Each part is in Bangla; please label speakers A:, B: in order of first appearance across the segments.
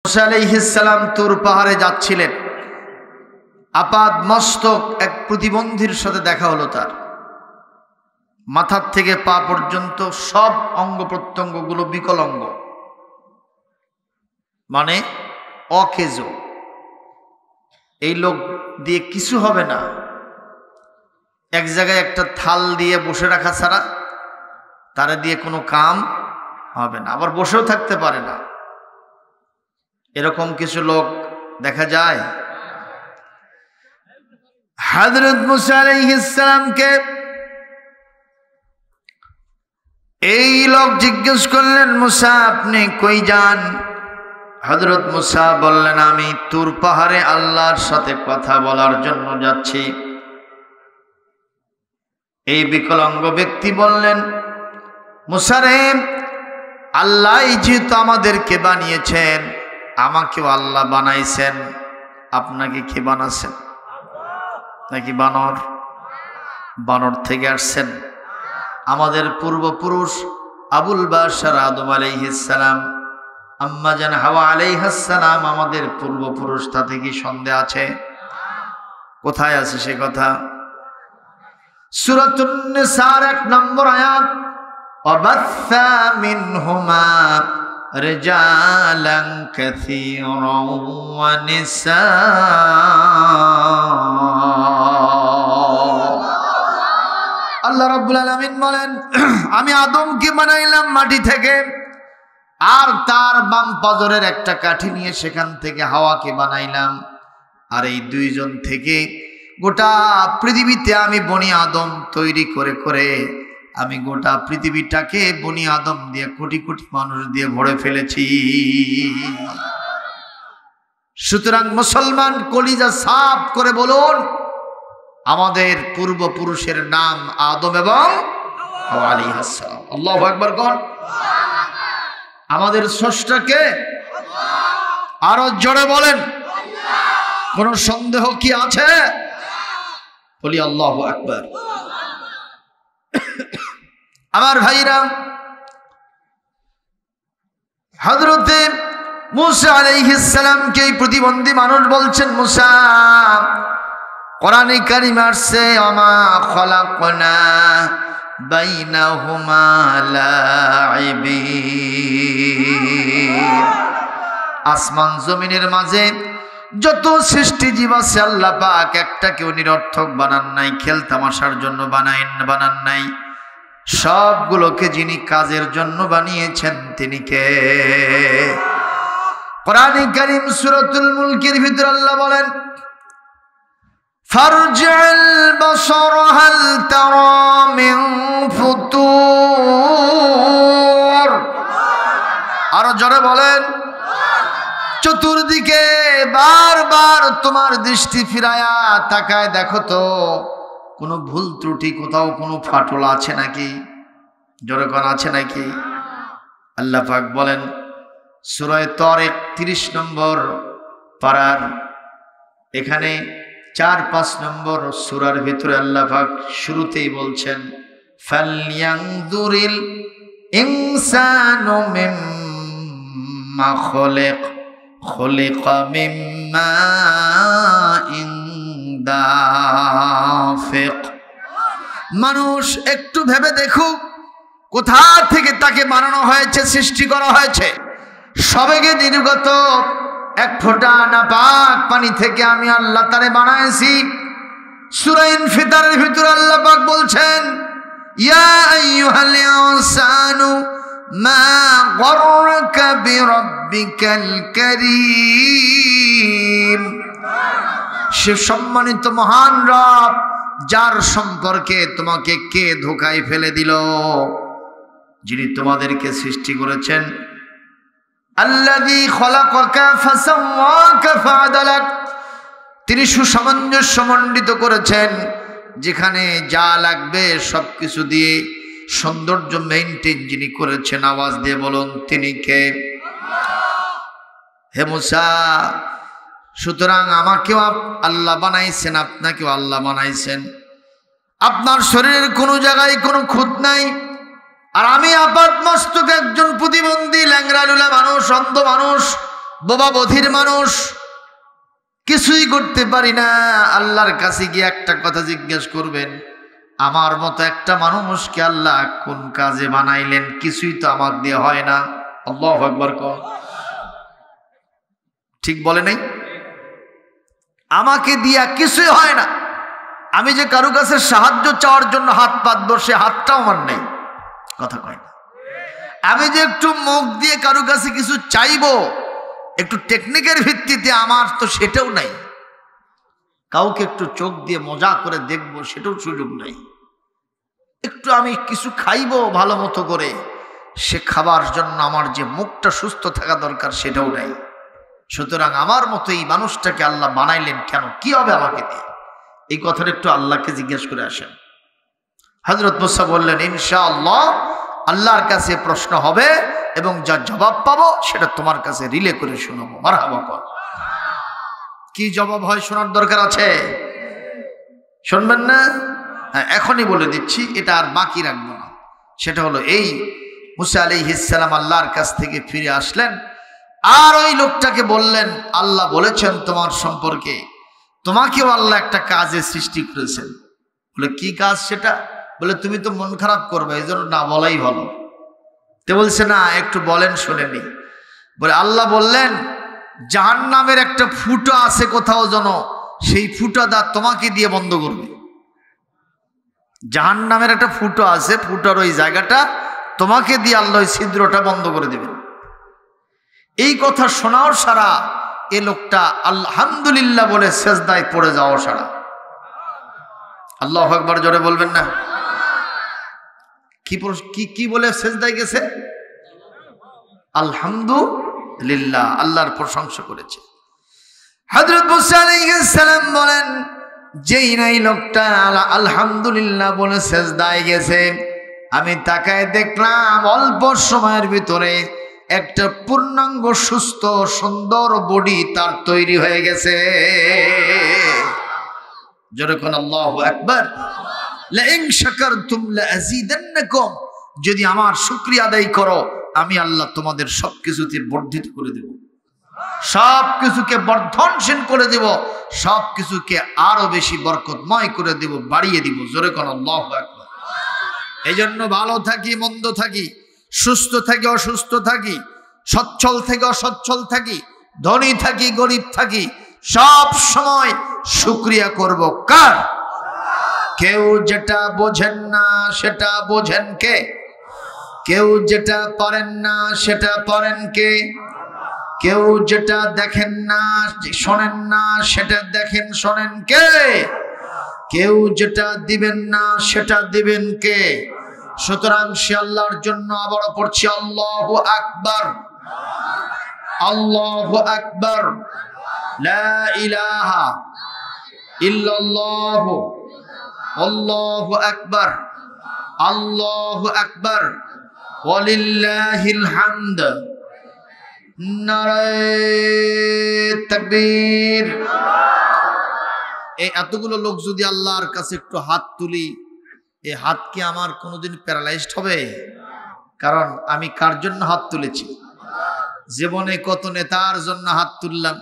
A: মুসা আলাইহিস সালাম তুর পাহাড়ে যাচ্ছিলেন। আপাদ মস্তক এক প্রতিবন্ধীর সাথে দেখা হলো। তার মাথার থেকে পা পর্যন্ত সব অঙ্গ প্রত্যঙ্গগুলো বিকলাঙ্গ, মানে অকেজ। এই লোক দিয়ে কিছু হবে না, এক জায়গায় একটা থাল দিয়ে বসে রাখা ছাড়া তারা দিয়ে কোনো কাম হবে না, আবার বসেও থাকতে পারে না। এরকম কিছু লোক দেখা যায়। হযরত মুসা আলাইহিস সালামকে এই লোক জিজ্ঞেস করলেন, মুসা আপনি কই যান? হযরত মুসা বললেন, আমি তুর পাহাড়ে আল্লাহর সাথে কথা বলার জন্য যাচ্ছি। এই বিকলাঙ্গ ব্যক্তি বললেন, মুসা রে, আল্লাহ যেহেতু আমাদেরকে বানিয়েছেন, আমাকেও আল্লাহ বানাইছেন, আপনাকে কে বানাচ্ছেন? নাকি বানর? বানর থেকে আসছেন? আমাদের পূর্বপুরুষ আবুল বাশার আদম আলাইহিস সালাম, আম্মা জান হাওয়া আলাইহাস সালাম আমাদের পূর্বপুরুষ, তাতে কি সন্দেহ আছে? কোথায় আছে সে কথা? সূরাতুন নিসার 1 নম্বর আয়াত, ওয়াবাসসা মিনহুমা রিজালান কাসীরান ওয়া নিসা। আল্লাহ রাব্বুল আলামিন বলেন, আমি আদমকে বানাইলাম মাটি থেকে, আর তার বাম পাজরের একটা কাঠি নিয়ে সেখান থেকে হাওয়াকে বানাইলাম, আর এই দুইজন থেকে গোটা পৃথিবীতে আমি বনি আদম তৈরি করে করে আমি গোটা পৃথিবীটাকে বনি আদম দিয়ে কোটি কোটি মানুষ দিয়ে ভরে ফেলেছি। সুতরাং মুসলমান কলিজা সাফ করে বলুন, আমাদের পূর্বপুরুষের নাম আদম এবং হাওয়া আলাইহিস সালাম। আল্লাহু আকবার কোন? আমাদের স্রষ্টাকে আরো জোরে বলেন, কোন সন্দেহ কি আছে? বলি আল্লাহু আকবার। আমার ভাইরা, হযরতে মুসা আলাইহিস সালামকে প্রতিবন্ধী মানুষ বলছেন, মুসা, কোরআনে কারীম আসছে, ওমা খলাকনা বাইনাহুমা লাইবিন। আসমান জমিনের মাঝে যত সৃষ্টি জীব আছে আল্লাহ পাক একটাকেও নিরর্থক বানান নাই, খেলতামাশার জন্য বানান নাই। সবগুলোকে যিনি কাজের জন্য বানিয়েছেন তিনি কে? কোরআনে কারীম সূরাতুল মুলকের ভিতর আল্লাহ বলেন, ফারজিল বাসর হাল তারা মিন ফুতুর। আরো জোরে বলেন, চতুর্দিকে বারবার তোমার দৃষ্টি ফিরায়া তাকায় দেখো তো কোনো ভুল ত্রুটি, কোথাও কোনো ফাটল আছে নাকি? জোরে কোন আছে নাকি? আল্লাহ পাক বলেন সূরা তারিক 30 নম্বর পারার এখানে 4-5 নম্বর সূরার ভিতরে আল্লাহ পাক শুরুতেই বলছেন, ফালয়ানজুরিল ইনসানু মিম্মা খুলিকা মিম্মা দাফিক। মানুষ একটু ভেবে দেখুক কোথা থেকে তাকে বানানো হয়েছে, সৃষ্টি করা হয়েছে। সবেগে নির্গত এক ফোঁটা নাপাক পানি থেকে আমি আল্লাহ তারে বানাইছি। সূরা ইনফিতারের ভিতরে আল্লাহ পাক বলছেন, ইয়া আইয়ুহাল ইনসানু মা গররাকা বিরাব্বিকাল কারীম। সে সম্মানিত মহান রব, যার সম্পর্কে তোমাকে কে ধোঁকায় ফেলে দিল, যিনি তোমাদেরকে সৃষ্টি করেছেন। আল্লাযী খলাকাকা ফাসাওয়াকা ফাআদালাক, তিনি সুসামঞ্জস্যমণ্ডিত করেছেন, যেখানে যা লাগবে সবকিছু দিয়ে সৌন্দর্য মেইনটেইন যিনি করেছেন। আওয়াজ দিয়ে বলুন তিনি কে? হে মুসা, সুতরাং আমাকেও আল্লাহ বানাইছেন, আপনাকেও আল্লাহ বানাইছেন। আপনার শরীরের কোনো জায়গায় কোনো খুঁত নাই, আর আমি আপাত মস্তক একজন প্রতিবন্ধী ল্যাংড়া লুলা মানুষ, অন্ধ মানুষ, বোবা বধির মানুষ, কিছুই করতে পারি না। আল্লাহর কাছে গিয়ে একটা কথা জিজ্ঞেস করবেন, আমার মতো একটা মানুষকে আল্লাহ কোন কাজে বানাইলেন? কিছুই তো আমার দিয়ে হয় না। আল্লাহু আকবার। ঠিক বলে নাই? আমাকে দিয়া কিছুই হয় না। আমি যে কারো কাছে সাহায্য চাওয়ার জন্য হাত পাতবো, সে হাতটাও আমার নেই। কথা কয় না। আমি যে একটু মুখ দিয়ে কারো কাছে কিছু চাইবো, একটু টেকনিকের ভিত্তিতে, আমার তো সেটাও নাই। কাউকে একটু চোখ দিয়ে মজা করে দেখবো, সেটাও সুযোগ নাই। একটু আমি কিছু খাইবো ভালো মতো করে, সে খাবার জন্য আমার যে মুখটা সুস্থ থাকা দরকার, সেটাও নাই। সুতরাং আমার মতো এই মানুষটাকে আল্লাহ বানাইলেন কেন? কি হবে আমাকে দিয়ে? এই কথাটা একটু আল্লাহকে জিজ্ঞেস করে আসেন। হযরত মুসা বললেন, ইনশাআল্লাহ আল্লাহর কাছে প্রশ্ন হবে এবং যা জবাব পাবো সেটা তোমার কাছে রিলে করে শোনাবো। মারহাবা কর। কি জবাব হয় শোনার দরকার আছে? শুনবেন না? হ্যাঁ, এখনই বলে দিচ্ছি, এটা আর বাকি রাখবো না। সেটা হলো এই, মুসা আলাইহিস সালাম আল্লাহর কাছ থেকে ফিরে আসলেন, আর ওই লোকটাকে বললেন, আল্লাহ বলেছেন তোমার সম্পর্কে, তোমাকেও আল্লাহ একটা কাজে সৃষ্টি করেছেন। বলে কি কাজ সেটা? বলে তুমি তো মন খারাপ করবে, এই জন্য না বলাই ভালো। তে বলছে না, একটু বলেন শুনেনি। বলে আল্লাহ বললেন, জাহান্নামের একটা ফুটা আছে কোথাও যেন, সেই ফুটাটা তোমাকে দিয়ে বন্ধ করবে। জাহান্নামের একটা ফুটো আছে, ফুটার ওই জায়গাটা তোমাকে দিয়ে আল্লাহ ওই ছিদ্রটা বন্ধ করে দেবেন। এই কথা শোনাও সারা এ লোকটা আলহামদুলিল্লাহ বলে সেজদায় পড়ে যাওয়া সারা। আল্লাহু আকবার জোরে বলবেন না? কি বলে সেজদায় গেছে? আলহামদুলিল্লাহ, আল্লাহর প্রশংসা করেছে। হযরত মুসা আলাইহিস সালাম বলেন, যেই নাই লোকটা আলহামদুলিল্লাহ বলে সেজদায় গেছে, আমি তাকায় দেখলাম অল্প সময়ের ভিতরে একটা পূর্ণাঙ্গ সুস্থ সুন্দর বডি তার তৈরি হয়ে গেছে। যেরকম আল্লাহু আকবার। লাইন শাকারতুম লাযীদান্নাকুম, যদি আমার শুকরিয়া আদায় করো, আমি আল্লাহ তোমাদের সবকিছুতে বর্ধিত করে দেব, সবকিছুকে বর্ধনশীল করে দেব, সবকিছুকে আরো বেশি বরকতময় করে দেব, বাড়িয়ে দিব। জোরে কোন আল্লাহু আকবার। এই জন্য ভালো থাকি মন্দ থাকি, সুস্থ থাকি অসুস্থ থাকি, সচ্ছল থেকে অসচ্ছল থাকি, ধনী থাকি গরিব থাকি, সব সময় শুকরিয়া করব কার? কেউ যেটা বোঝেন না সেটা বোঝেন কে? কেউ যেটা পারেন না সেটা পারেন কে? কেউ যেটা দেখেন না শোনেন না সেটা দেখেন শোনেন কে? কেউ যেটা দিবেন না সেটা দিবেন কে? সুতরাং সে আল্লাহর জন্য আবার পড়ছি আল্লাহু আকবার, আল্লাহু আকবার, লা ইলাহা ইল্লাল্লাহ, আল্লাহু আকবার, আল্লাহু আকবার, ওয়ালিল্লাহিল হামদ। নারায়ে তাকবীর। এই এতগুলো লোক যদি আল্লাহর কাছে একটু হাত তুলি, এই হাত কি আমার কোনোদিন প্যারালাইজড হবে? কারণ আমি কার জন্য হাত তুলেছি? জীবনে কত নেতার জন্য হাত তুললাম,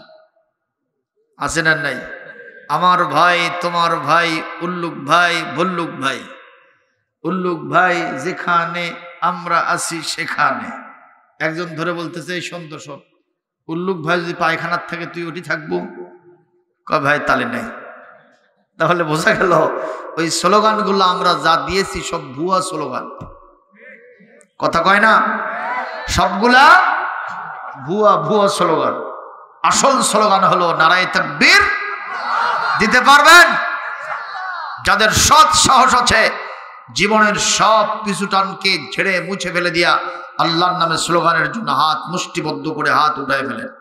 A: আছে না নাই? আমার ভাই, তোমার ভাই, উল্লুক ভাই, ভল্লুক ভাই। উল্লুক ভাই যেখানে আমরা আছি সেখানে। একজন ধরে বলতেছে, এই সন্তোষ, উল্লুক ভাই যদি পায়খানার থাকে তুই ওটি থাকবো? কয় ভাই তালে নেই। তাহলে বোঝা গেল ওই স্লোগানগুলো আমরা যা দিয়েছি সব ভুয়া স্লোগান। কথা কয় না? সবগুলা ভুয়া ভুয়া স্লোগান। আসল স্লোগান হলো নারায়ে তাকবীর। দিতে পারবেন? যাদের সৎ সাহস আছে, জীবনের সব পিছুটানকে ছেড়ে মুছে ফেলে দিয়া আল্লাহর নামে স্লোগানের জন্য হাত মুষ্টিবদ্ধ করে হাত উঠায় ফেলেন।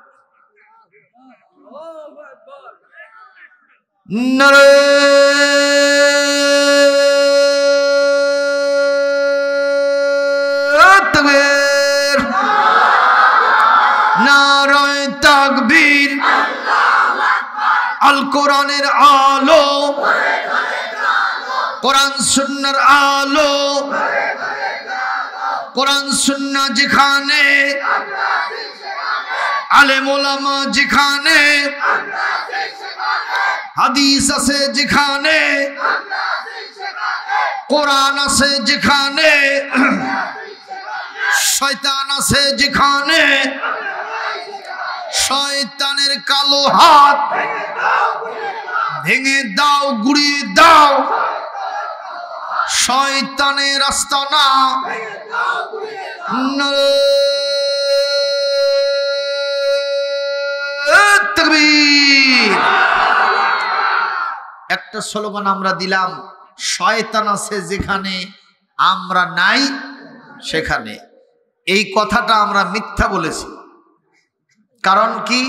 A: নারায়ে তাকবীর। আল কোরআনের আলো, কোরআন সুন্নাহর আলো, কোরআন সুন্নাহ যেখানে আলেম ওলামা যেখানে, হাদিস আছে যেখানে, কোরআন আছে যেখানে, শয়তান আছে যেখানে, শয়তানের কালো হাত ভেঙে দাও, গুড়িয়ে দাও। শয়তানের আস্তানা তাকবীর। একটা স্লোগান আমরা দিলাম, শয়তান আছে যেখানে, আমরা নাই সেখানে। এই কথাটা আমরা মিথ্যা বলেছি। কারণ কি?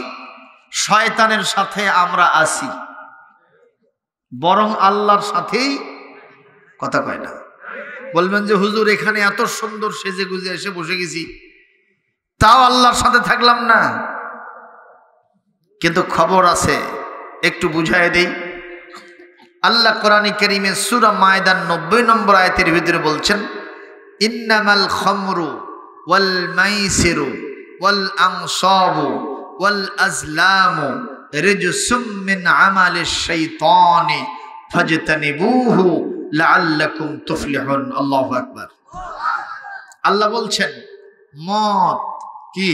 A: শয়তানের সাথে আমরা আছি, বরং আল্লাহর সাথেই কথা কয় না। বলবেন যে হুজুর এখানে এত সুন্দর সেজে গুজে এসে বসে গেছি, তাও আল্লাহর সাথে থাকলাম না। কিন্তু খবর আছে, একটু বুঝায় দেই। আল্লাহ কোরআনে কারীমে সূরা মায়দার 90 নম্বর আয়াতের ভিতরে বলছেন, ইন্নামাল খামরু ওয়াল মাইসিরু ওয়াল আনসাবু ওয়াল আজলামু রিজসুম মিন আমালিশ শাইতানি ফাজতানিবুহু লাআল্লাকুম তুফলিহুন। আল্লাহু আকবার। আল্লাহ বলছেন মদ কি,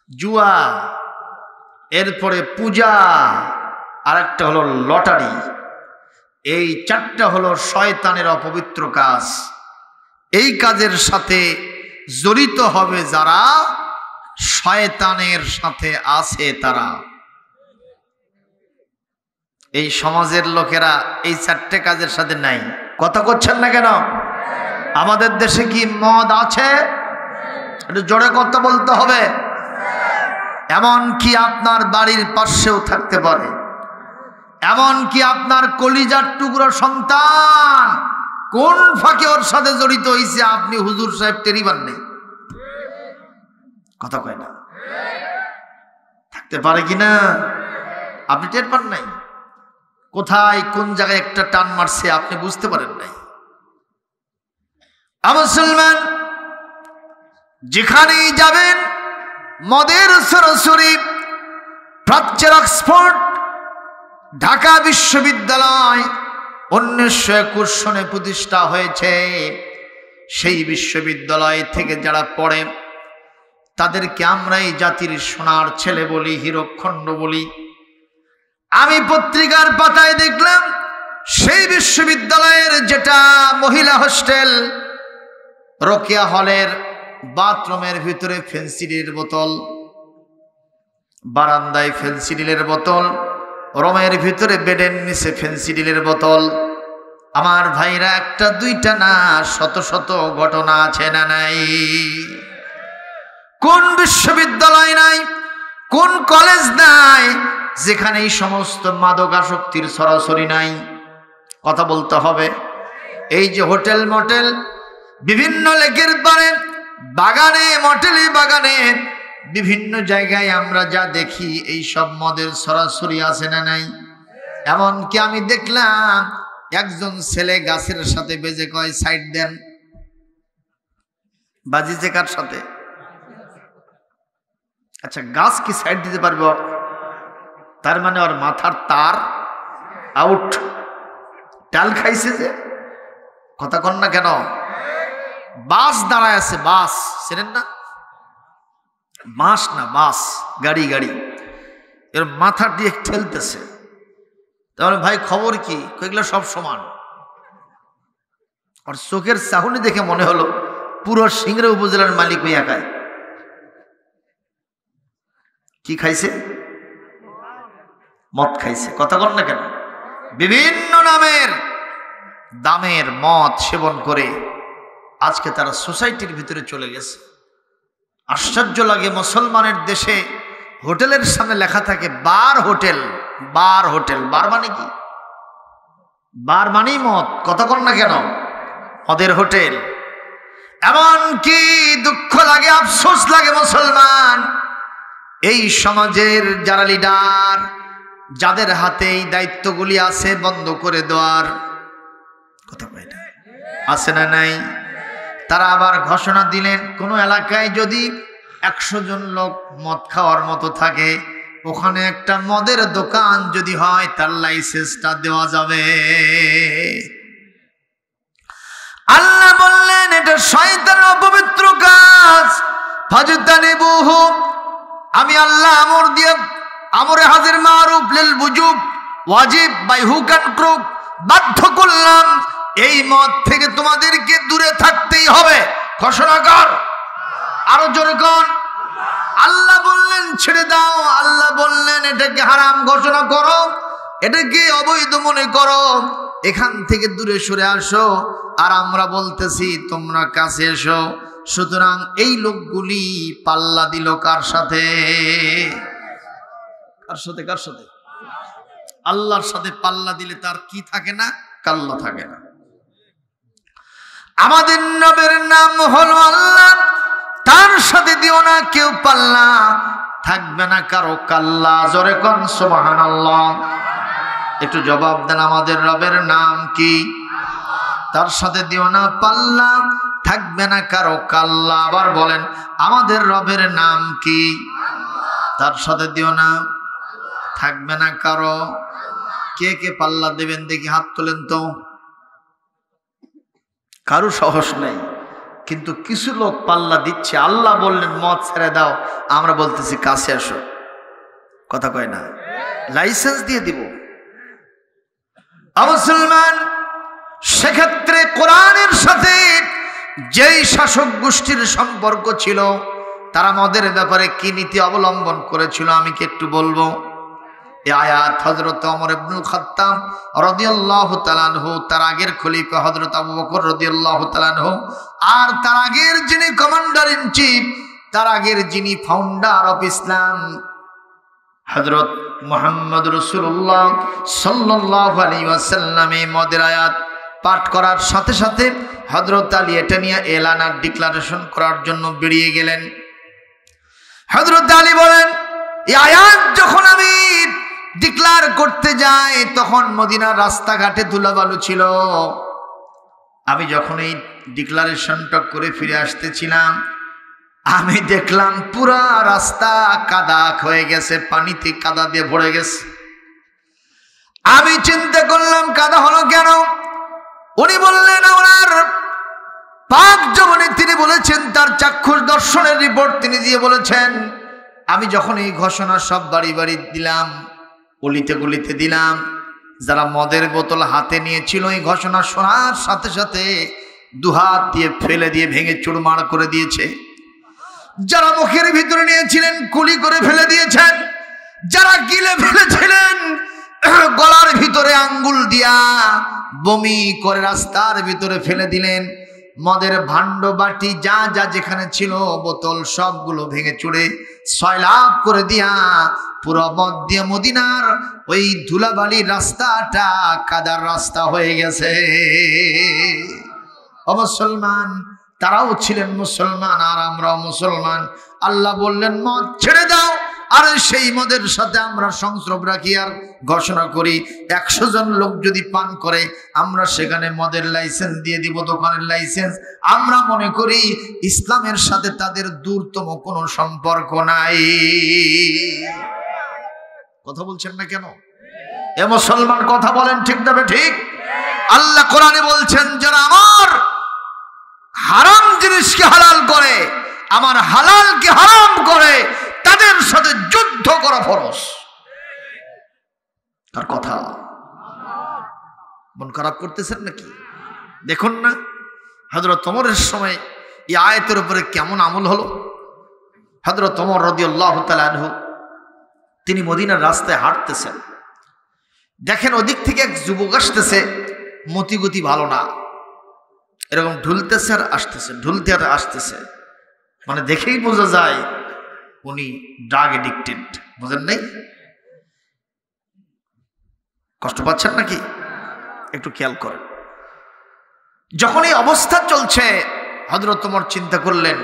A: জুয়া, এরপরে পূজা, আর একটা হলো লটারি। এই চারটা হলো শয়তানের অপবিত্র কাজ। এই কাজের সাথে জড়িত হবে যারা, শয়তানের সাথে আছে তারা। এই সমাজের লোকেরা এই চারটে কাজের সাথে নাই। কথা করছেন না কেন? আমাদের দেশে কি মদ আছে? একটু জোরে কথা বলতে হবে। এমন কি আপনার বাড়ির পাশেও থাকতে পারে, এমন কি আপনার কলিজার টুকরো সন্তান কোন ফাঁকে ওর সাথে জড়িত হয়েছে আপনি হুজুর সাহেব টেরি পান নেই। কথা কয় না? থাকতে পারে কিনা আপনি টের পান নাই? কোথায় কোন জায়গায় একটা টান মারছে আপনি বুঝতে পারেন নাই। মুসলমান যেখানেই যাবেন মদের সরাসরি। প্রাচ্যের অক্সফোর্ড, ঢাকা বিশ্ববিদ্যালয় 1921 সনে প্রতিষ্ঠা হয়েছে। সেই বিশ্ববিদ্যালয় থেকে যারা পড়ে তাদেরকে আমরা এই জাতির সোনার ছেলে বলি, হীরকখণ্ড বলি। আমি পত্রিকার পাতায় দেখলাম সেই বিশ্ববিদ্যালয়ের যেটা মহিলা হোস্টেল, রোকেয়া হলের বাথরুমের ভিতরে ফেন্সিডিলের বোতল, বারান্দায় ফেন্সিডিলের বোতল, রুমের ভিতরে বেডের নিচে ফেন্সিডিলের বোতল। আমার ভাইরা একটা দুইটা না, শত শত ঘটনা আছে না নাই? কোন বিশ্ববিদ্যালয় নাই, কোন কলেজ নাই যেখানে এই সমস্ত মাদকাসক্তির সরাসরি নাই? কথা বলতে হবে। এই যে হোটেল মোটেল, বিভিন্ন লেকের পারে, বাগানে, মোটেলে বাগানে, বিভিন্ন জায়গায় আমরা যা দেখি এই সব মদের সরাসরি আছে না নাই? এমনকি আমি দেখলাম একজন ছেলে গাছের সাথে বেজে কয় সাইড দেন। বাজিছে কার সাথে? আচ্ছা, গাছ কি সাইড দিতে পারবে? তার মানে ওর মাথার তার আউট। ডাল খাইছে যে। কথা কন না কেন? বাস দাঁড়ায় আছে, বাস চেনেন না? বাস না, বাস, গাড়ি গাড়ি, এর মাথা দিয়ে ঠেলতেছে। তাহলে ভাই খবর কি? এগুলো সব সমান। আর চোখের চাহনি দেখে মনে হলো পুরো সিংড়া উপজেলার মালিক ওই একাই। কি খাইছে? মদ খাইছে। কথা বল না কেন? বিভিন্ন নামের দামের মদ সেবন করে আজকে তারা সোসাইটির ভিতরে চলে গেছে। আশ্চর্য লাগে, মুসলমানের দেশে হোটেলের সামনে লেখা থাকে বার হোটেল, বার হোটেল। বার মানে কি? বার মানেই মদ। কথা বল না কেন? মদের হোটেল। এমন কি দুঃখ লাগে, আফসোস লাগে মুসলমান, এই সমাজের যারা লিডার, যাদের হাতে এই দায়িত্বগুলি আছে বন্ধ করে দেওয়ার, কথা কয় না, আছে না নাই? তারা আবার ঘোষণা দিলেন কোন এলাকায় যদি 100 জন লোক মদ খাওয়ার মতো থাকে, ওখানে একটা মদের দোকান যদি হয় তার লাইসেন্সটা দেওয়া যাবে। আল্লাহ বললেন এটা শয়তানের অপবিত্র কাজ, ফাজতানিবুহু। আমি আল্লাহ আমরে হাজির মারুফ লিল বুজুব, ওয়াজিব বাই হুক অ্যান্ড ক্রুক বাধ্য করলাম, এই মদ থেকে তোমাদেরকে দূরে থাকতেই হবে। ঘোষণা কর, আরো জোরে কর। আল্লাহ বললেন ছেড়ে দাও, আল্লাহ বললেন এটাকে হারাম ঘোষণা করো, এটাকে অবৈধ মনে করো, এখান থেকে দূরে সরে আসো। আর আমরা বলতেছি তোমরা কাছে এসো। সুতরাং এই লোকগুলি পাল্লা দিল কার সাথে? কার সাথে? কার সাথে? আল্লাহর সাথে পাল্লা দিলে তার কি থাকে না? কাল্লা থাকে না। আমাদের নবীর নাম হলো আল্লাহ, তার সাথে দিও না কেউ পাল্লা, থাকবে না কারো কাল্লা। জোরে কোন সুবহানাল্লাহ। একটু জবাব দেন, আমাদের রবের নাম কি? তার সাথে দিও না পাল্লা, থাকবে না কারো কাল্লা। আবার বলেন, আমাদের রবের নাম কি? তার সাথে দিও না, থাকবে না কারো। কে কে পাল্লা দেবেন দেখি হাত তোলেন তো। কারো সাহস নেই, কিন্তু কিছু লোক পাল্লা দিচ্ছে। আল্লাহ বললেন মদ ছেড়ে দাও, আমরা বলতেছি কাছে আসো। কথা কয় না? লাইসেন্স দিয়ে দিব। মুসলমান, সেক্ষেত্রে কোরআনের সাথে যেই শাসক গোষ্ঠীর সম্পর্ক ছিল, তারা মদের ব্যাপারে কি নীতি অবলম্বন করেছিল আমি কি একটু বলবো। এই আয়াত হযরত ওমর ইবনুল খাত্তাব রাদিয়াল্লাহু তাআলা আনহু, তার আগের খলিফা হযরত আবু বকর রাদিয়াল্লাহু তাআলা আনহু, আর তার আগের যিনি কমান্ডার ইন চিফ, তার আগের যিনি ফাউন্ডার অফ ইসলাম হযরত মুহাম্মদ রাসূলুল্লাহ সাল্লাল্লাহু আলাইহি ওয়াসাল্লাম এই মদের আয়াত পাঠ করার সাথে সাথে হযরত আলী এটা নিয়ে এলান আর ডিক্লারেশন করার জন্য বেরিয়ে গেলেন। হযরত আলী বলেন, এই আয়াত যখন আমি ডিক্লার করতে যাই তখন মদিনার রাস্তাঘাটে ধুলাবালু ছিল। আমি যখন এই ডিক্লারেশনটা করে ফিরে আসতেছিলাম, আমি দেখলাম পুরা রাস্তা কাদা হয়ে গেছে, পানিতে কাদা দিয়ে ভরে গেছে। আমি চিন্তা করলাম কাদা হলো কেন? উনি বললেন ওনার পাক জবানে তিনি বলেছেন, তার চাক্ষুষ দর্শনের রিপোর্ট তিনি দিয়ে বলেছেন, আমি যখন এই ঘোষণা সব বাড়ি বাড়ি দিলাম, গলিতে গলিতে দিলাম, যারা মদের বোতল হাতে নিয়েছিল এই ঘোষণা শোনার সাথে সাথে দুহাত দিয়ে ফেলে দিয়ে ভেঙে চুরমার করে দিয়েছে। যারা মুখের ভিতরে নিয়েছিলেন কুলি করে ফেলে দিয়েছেন, যারা গিলে ফেলেছিলেন গলার ভিতরে আঙ্গুল দিয়া বমি করে রাস্তার ভিতরে ফেলে দিলেন। মদের ভাণ্ড বাটি যা যা যেখানে ছিল বোতল সবগুলো ভেঙে চুড়ে সয়লাভ করে দিয়া পুরো মদ দিয়ে মদিনার ওই ধুলাবালির রাস্তাটা কাদার রাস্তা হয়ে গেছে। মুসলমান, তারাও ছিলেন মুসলমান আর আমরাও মুসলমান। আল্লাহ বললেন মদ ছেড়ে দাও, আর সেই মদের সাথে আমরা সংস্রব রাখি আর ঘোষণা করি 100 জন লোক যদি পান করে আমরা সেখানে মদের লাইসেন্স দিয়ে দিব, দোকানের লাইসেন্স। আমরা মনে করি ইসলামের সাথে তাদের দূরতম কোনো সম্পর্ক নাই। কথা বলছেন না কেন? এ মুসলমান কথা বলেন ঠিক না ঠিক? আল্লাহ কোরআনে বলছেন, যারা আমার হারাম জিনিসকে হালাল করে, আমার হালালকে হারাম করে, তাদের সাথে যুদ্ধ করা ফরজ। তার কথা মন খারাপ করতেছেন নাকি? দেখুন না হযরত ওমরের সময় এই আয়াতের উপরে কেমন আমল হলো। হযরত ওমর রাদিয়াল্লাহু তাআলা আনহু তিনি মদিনার রাস্তায় হাঁটতেছেন, দেখেন ওদিক থেকে এক যুবক আসতেছে, মতিগতি ভালো না, এরকম ঢুলতেছে আর আসতেছে, ঢুলতে আর আসতেছে, মানে দেখেই বোঝা যায় উনি ড্রাগ এডিক্টেড। বুঝেন নাই? কষ্ট পাচ্ছেন নাকি? একটু খেয়াল করেন। যখন এই অবস্থা চলছে হযরত ওমর চিন্তা করলেন,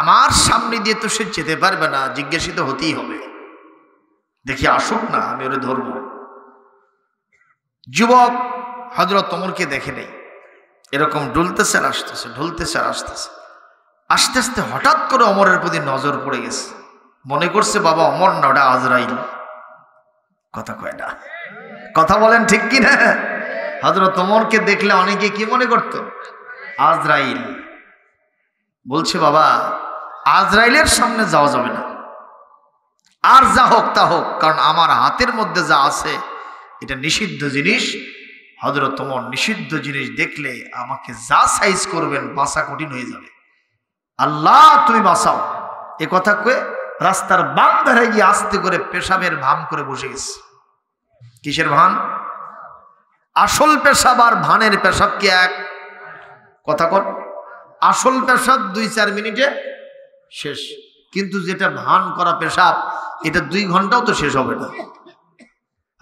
A: আমার সামনে দিয়ে তো সে যেতে পারবে না, জিজ্ঞাসিত হতেই হবে, দেখি আসুক না, আমি ওরে ধরব। যুবক হযরত ওমরকে দেখে নেই, এরকম ঢুলতেছে আর আসতেছে, ঢুলতেছে আর আসতেছে। আস্তে আস্তে হঠাৎ করে ওমরের প্রতি নজর পড়ে গেছে, মনে করছে বাবা ওমর না, ওটা আজরাইল। কথা কয় না, কথা বলেন ঠিক কি না? হযরত ওমরকে দেখলে অনেকে কি মনে করত? আজরাইল। বলছে বাবা আজরাইলের সামনে যাওয়া যাবে না, আর যা হোক তা হোক, কারণ আমার হাতের মধ্যে যা আছে এটা নিষিদ্ধ জিনিস। হযরত ওমর নিষিদ্ধ জিনিস দেখলে আমাকে যা সাইজ করবেন বাঁচা কঠিন হয়ে যাবে, আল্লাহ তুমি বাঁচাও। এ কথা কয়ে রাস্তার বাম ধারে গিয়ে আস্তে করে পেশাবের ভান করে বসে গেছে। কিসের ভান? আসল পেশাব আর ভানের পেশাব কি এক? কথা কর। আসল পেশাব 2-4 মিনিটে শেষ, কিন্তু যেটা ভান করা পেশাব এটা 2 ঘন্টাও তো শেষ হবে না।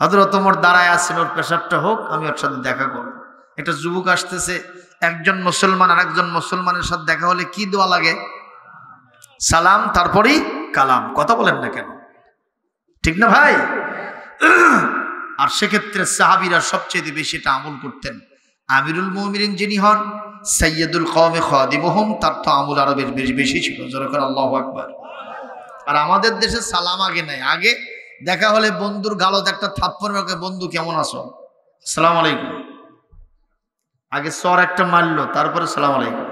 A: হযরত ওমর দাঁড়ায় আছেন, ওর পেশাবটা হোক, আমি ওর সাথে দেখা করব। একটা যুবক আসতেছে, একজন মুসলমান আর একজন মুসলমানের সাথে দেখা হলে কি দোয়া লাগে? সালাম, তারপরেই কালাম। কথা বলেন না কেন? ঠিক না ভাই? আর সেক্ষেত্রে সাহাবীরা সবচেয়ে বেশি এটা আমল করতেন। আমিরুল মুমিনিন যিনি হন, সাইয়্যিদুল কওমে খাদিমুহুম, তার তো আমল আরো বেশি ছিল। জোরে করে আল্লাহু আকবার। আর আমাদের দেশে সালাম আগে নাই, আগে দেখা হলে বন্ধুর গালত একটা থাপ্পড় মেরে, বন্ধু কেমন আছো, আসসালামু আলাইকুম। আগে সর একটা মারলো, তারপরে সালাম আলাইকুম।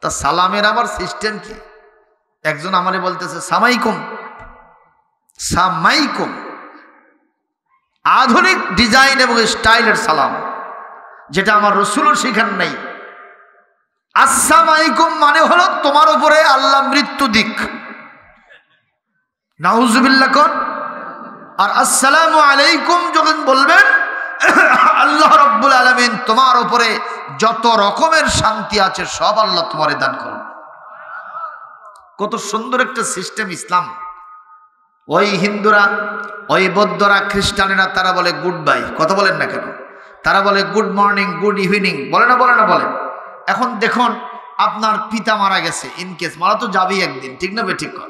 A: তা সালামের আমার সিস্টেম কি? একজন আমারে বলতেছে সামাইকুম, সামাইকুম, আধুনিক ডিজাইন এবং স্টাইলের সালাম, যেটা আমার রাসূলও শিখান নাই। আসসালামাইকুম মানে হলো তোমার উপরে আল্লাহ মৃত্যু দিক, নাউজুবিল্লাহ কোন। আর আসসালামু আলাইকুম যখন বলবেন, আল্লাহ রাব্বুল আলামিন তোমার উপরে যত রকমের শান্তি আছে সব আল্লাহ তোমারে দান করুন। কত সুন্দর একটা সিস্টেম ইসলাম। ওই হিন্দুরা, ওই বৌদ্ধরা, খ্রিস্টানেরা তারা বলে গুড বাই। কথা বলেন না কেন? তারা বলে গুড মর্নিং, গুড ইভিনিং, বলে না বলে না বলে। এখন দেখুন আপনার পিতা মারা গেছে, ইনকেস মারা তো যাবেই একদিন, ঠিক না বে ঠিক কর।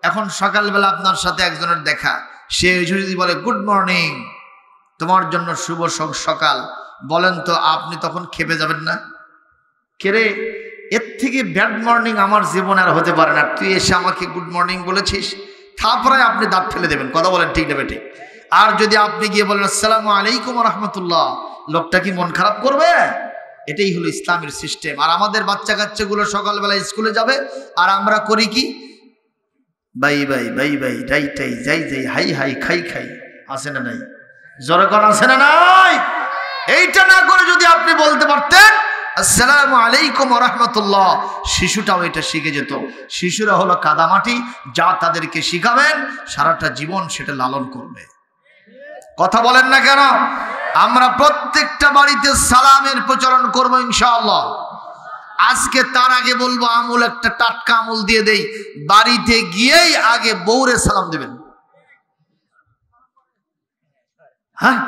A: এখন সকালবেলা আপনার সাথে একজনের দেখা, সে যদি বলে গুড মর্নিং, তোমার জন্য শুভ সকাল, বলেন তো আপনি তখন খেপে যাবেন না? কেরে, এর থেকে ব্যাড মর্নিং আমার জীবনে আর হতে পারে না, তুই এসে আমাকে গুড মর্নিং বলেছিস, তারপরে আপনি দাঁত ফেলে দেবেন। কথা বলেন ঠিক না বেঠিক? আর যদি আপনি গিয়ে বলেন আসসালামু আলাইকুম ওয়া রাহমাতুল্লাহ, লোকটা কি মন খারাপ করবে? এটাই হলো ইসলামের সিস্টেম। আর আমাদের বাচ্চা কাচ্চাগুলো সকালবেলা স্কুলে যাবে, আর আমরা করি কি? বাই বাই বাই বাই, রাই টাই, যাই যাই, হাই হাই, খাই খাই, আছে না নাই? জোরে কোন আছে না নাই? এইটা না করে যদি আপনি বলতে পারতেন আসসালামু আলাইকুম ওয়া রাহমাতুল্লাহ, শিশুটাও এটা শিখে যেত। শিশুরা হলো কাদামাটি, যা তাদেরকে শিখাবেন সারাটা জীবন সেটা লালন করবে। কথা বলেন না কেন? আমরা প্রত্যেকটা বাড়িতে সালামের প্রচলন করব ইনশাআল্লাহ। আজকে তার আগে বলবো আমল একটা টাটকা আমল দিয়ে দেই, বাড়িতে গিয়েই আগে বউরে সালাম দেবেন। হ্যাঁ,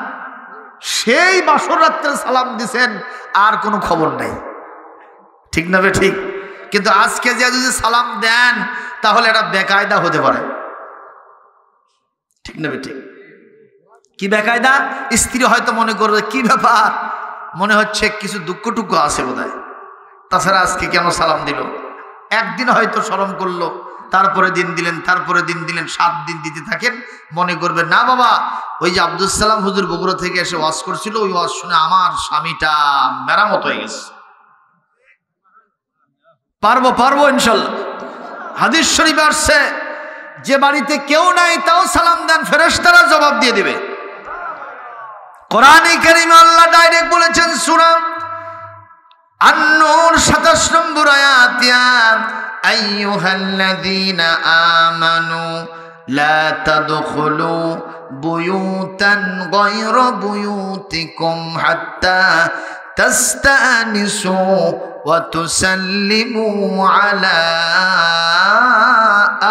A: সেই বাসর রাত্রে সালাম দিছেন আর কোনো খবর নাই, ঠিক না বে ঠিক? কিন্তু আজকে যে যদি সালাম দেন তাহলে এটা বেকায়দা হতে পারে, ঠিক না বে ঠিক? কি বেকায়দা? স্ত্রী হয়তো মনে করবে কি ব্যাপার, মনে হচ্ছে কিছু দুঃখ টুকু আছে বোধহয়, তাছাড়া আজকে কেন সালাম দিল। একদিন হয়তো শরম করলো, তারপরে দিন দিলেন, তারপরে দিন দিলেন, 7 দিন দিতে থাকেন, মনে করবে না বাবা ওই যে আব্দুল সালাম হুজুর বগুড়া থেকে এসে ওয়াজ করছিল, ওই ওয়াজ শুনে আমার স্বামীটা মেরামত হয়ে গেছে। পারবো পারবো ইনশাল্লাহ। হাদিস শরীফে আসছে যে বাড়িতে কেউ নাই তাও সালাম দেন, ফেরেশতারা জবাব দিয়ে দিবে। কোরআনে কারীমে আল্লাহ ডাইরেক্ট বলেছেন সূরা আন-নূর 27 নম্বর আয়াত, আইয়ুহাল্লাযীনা আমানু লা তাদখুলু বুয়ুতান গায়রা বুয়ুতিকুম হাত্তা তাস্তানিসু ওয়া তুসাল্লিমু আলা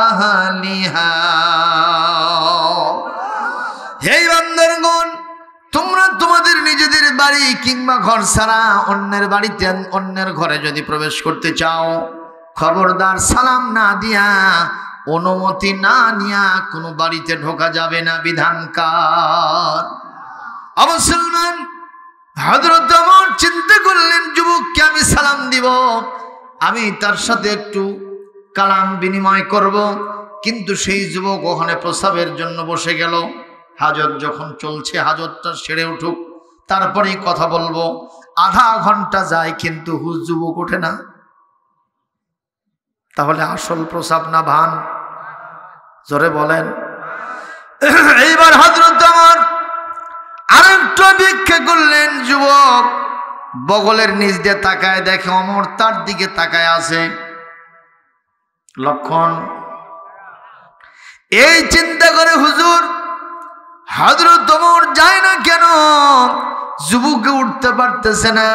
A: আহলিহা। হে বান্দারগণ, তোমরা তোমাদের নিজেদের বাড়ি কিংবা ঘর ছাড়া অন্যের বাড়িতে, অন্যের ঘরে যদি প্রবেশ করতে চাও, খবরদার সালাম না দিয়া, অনুমতি না নিয়া কোনো বাড়িতে ঢোকা যাবে না, বিধানকার। মুসলমান হযরত ওমর চিন্তা করলেন যুবককে আমি সালাম দিব, আমি তার সাথে একটু কালাম বিনিময় করব। কিন্তু সেই যুবক ওখানে প্রস্রাবের জন্য বসে গেল। হাজত যখন চলছে, হাজতটা সেরে উঠুক, তারপরেই কথা বলবো। আধা ঘন্টা যায় কিন্তু যুবক ওঠে না। তাহলে আসল প্রস্রাব না ভান? জোরে বলেন। এইবার হযরত ওমর আরেকটু ভিক্ষা করলেন। যুবক বগলের নিচ দিয়ে তাকায়, দেখে ওমর তার দিকে তাকায় আছে। লক্ষণ এই চিন্তা করে, হুজুর হযরত ওমর যায় না কেন? যুবকে উঠতে পারতেছে না।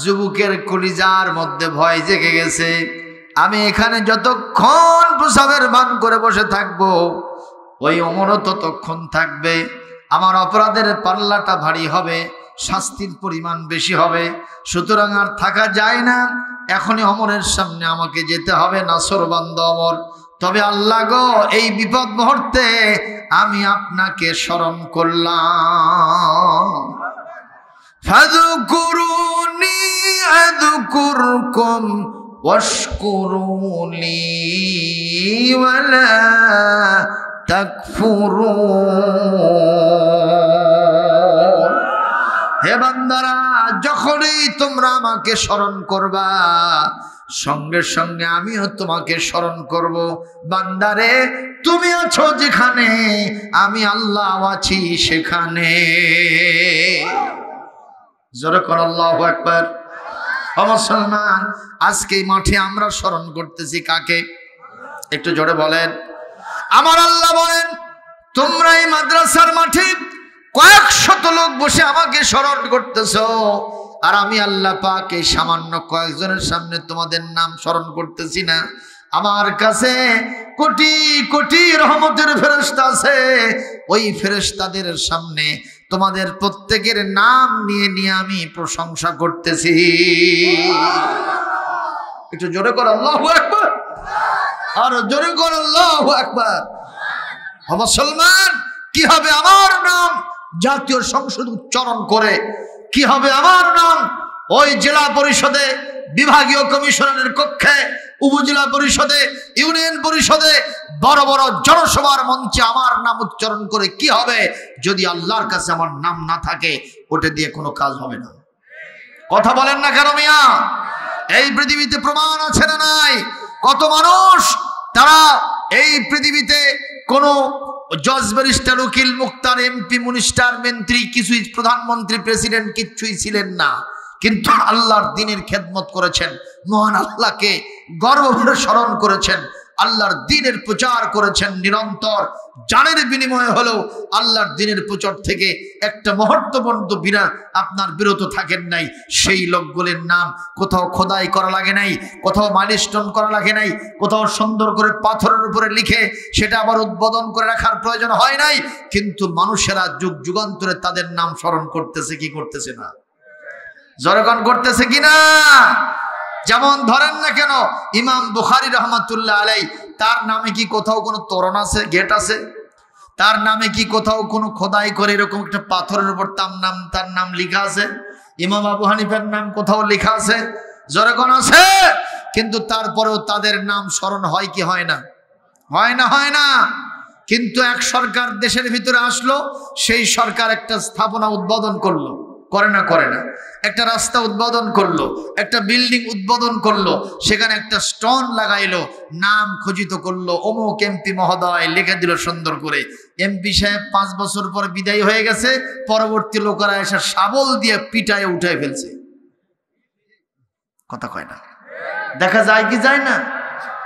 A: যুবকের কলিজার মধ্যে ভয় জেগে গেছে। আমি এখানে যতক্ষণ প্রস্রাবের ভান করে বসে থাকবো, ওই ওমরও ততক্ষণ থাকবে। আমার অপরাধের পাল্লাটা ভারী হবে, শাস্তির পরিমাণ বেশি হবে। সুতরাং আর থাকা যায় না, এখনই ওমরের সামনে আমাকে যেতে হবে। নাসরবান্দা ওমর, তবে আল্লাহ গো, এই বিপদ মুহূর্তে আমি আপনাকে স্মরণ করলাম। ফাযকুরুনি আযকুরকুম ওয়াশকুরুনি ওয়ালা তাকফুরুন। হে বান্দারা, যখনই তোমরা আমাকে স্মরণ করবা, সঙ্গে সঙ্গে আমিও তোমাকে স্মরণ করব। বান্দারে, তুমি আছো যেখানে, আমি আল্লাহ আছি সেখানে। জোরে কর আল্লাহু আকবার। ও মুসলমান, আজকে মাঠে আমরা স্মরণ করতেছি কাকে? একটু জোরে বলেন। আমার আল্লাহ বলেন, তোমরা এই মাদ্রাসার মাঠে কয়েক শত লোক বসে আমাকে স্মরণ করতেছো, আর আমি আল্লাহ পাক এই সামান্য কয়েকজনের সামনে তোমাদের নাম স্মরণ করতেছি না। আমার কাছে কোটি কোটি রহমতের ফেরেশতা আছে। ওই ফেরেশতাদের সামনে তোমাদের প্রত্যেকের নাম নিয়ে নিয়ে আমি প্রশংসা করতেছি। একটু জোরে কর আল্লাহু আকবার। আর জোরে কর আল্লাহু আকবার। মুসলমান, কি হবে আমার নাম জাতীয় সংসদ উচ্চারণ করে? কি হবে আমার নাম ওই জেলা পরিষদে, বিভাগীয় কমিশনারের কক্ষে, উপজেলা পরিষদে, ইউনিয়ন পরিষদে, বড় বড় জনসভার মঞ্চে আমার নাম উচ্চারণ করে কি হবে যদি আল্লাহর কাছে আমার নাম না থাকে? ওটা দিয়ে কোনো কাজ হবে না। কথা বলেন না কেন মিয়া? এই পৃথিবীতে প্রমাণ আছে না নাই? কত মানুষ তারা এই পৃথিবীতে কোনো জজ, ব্যারিস্টার, উকিল, মুক্তার, এমপি, মিনিস্টার, মন্ত্রী, কিছুই, প্রধানমন্ত্রী, প্রেসিডেন্ট কিচ্ছুই ছিলেন না, কিন্তু আল্লাহর দ্বীনের খেদমত করেছেন, মহান আল্লাহকে গর্ব ভরে স্মরণ করেছেন, আল্লাহর দ্বীনের প্রচার করেছেন নিরন্তর। জানের বিনিময়ে হলেও আল্লাহর দ্বীনের প্রচার থেকে একটা মুহূর্ত পর্যন্ত বিনা আপনার বিরত থাকেন নাই। সেই লোকগুলির নাম কোথাও খোদাই করা লাগে নাই, কোথাও মাইলস্টোন করা লাগে নাই, কোথাও সুন্দর করে পাথরের উপরে লিখে সেটা আবার উদ্বোধন করে রাখার প্রয়োজন হয় নাই। কিন্তু মানুষেরা যুগ যুগান্তরে তাদের নাম স্মরণ করতেছে কি করতেছে না? জনগণ করতেছে কিনা? যেমন ধরেন না কেন, ইমাম বুখারী রাহমাতুল্লাহ আলাইহি, তার নামে কি কোথাও কোনো তোরণ আছে, গেট আছে? তার নামে কি কোথাও কোনো খোদাই করে এরকম একটা পাথরের উপর তার নাম লেখা আছে? ইমাম আবু হানিফার নাম কোথাও লেখা আছে? জনগণ আছে। কিন্তু তারপরেও তাদের নাম স্মরণ হয় কি হয় না? হয় না, হয় না। কিন্তু এক সরকার দেশের ভিতরে আসলো, সেই সরকার একটা স্থাপনা উদ্বোধন করলো, করে না করে না, একটা রাস্তা উদ্বোধন করলো, একটা বিল্ডিং উদ্বোধন করলো, সেখানে একটা স্টোন লাগাইলো, নাম খচিত করলো, অমুক এমপি মহোদয় লিখে দিল সুন্দর করে। এমপি সাহেব 5 বছর পর বিদায় হয়ে গেছে, পরবর্তী লোকেরা এসে শাবল দিয়ে পিটায় উঠে ফেলছে। কথা কয় না? দেখা যায় কি যায় না?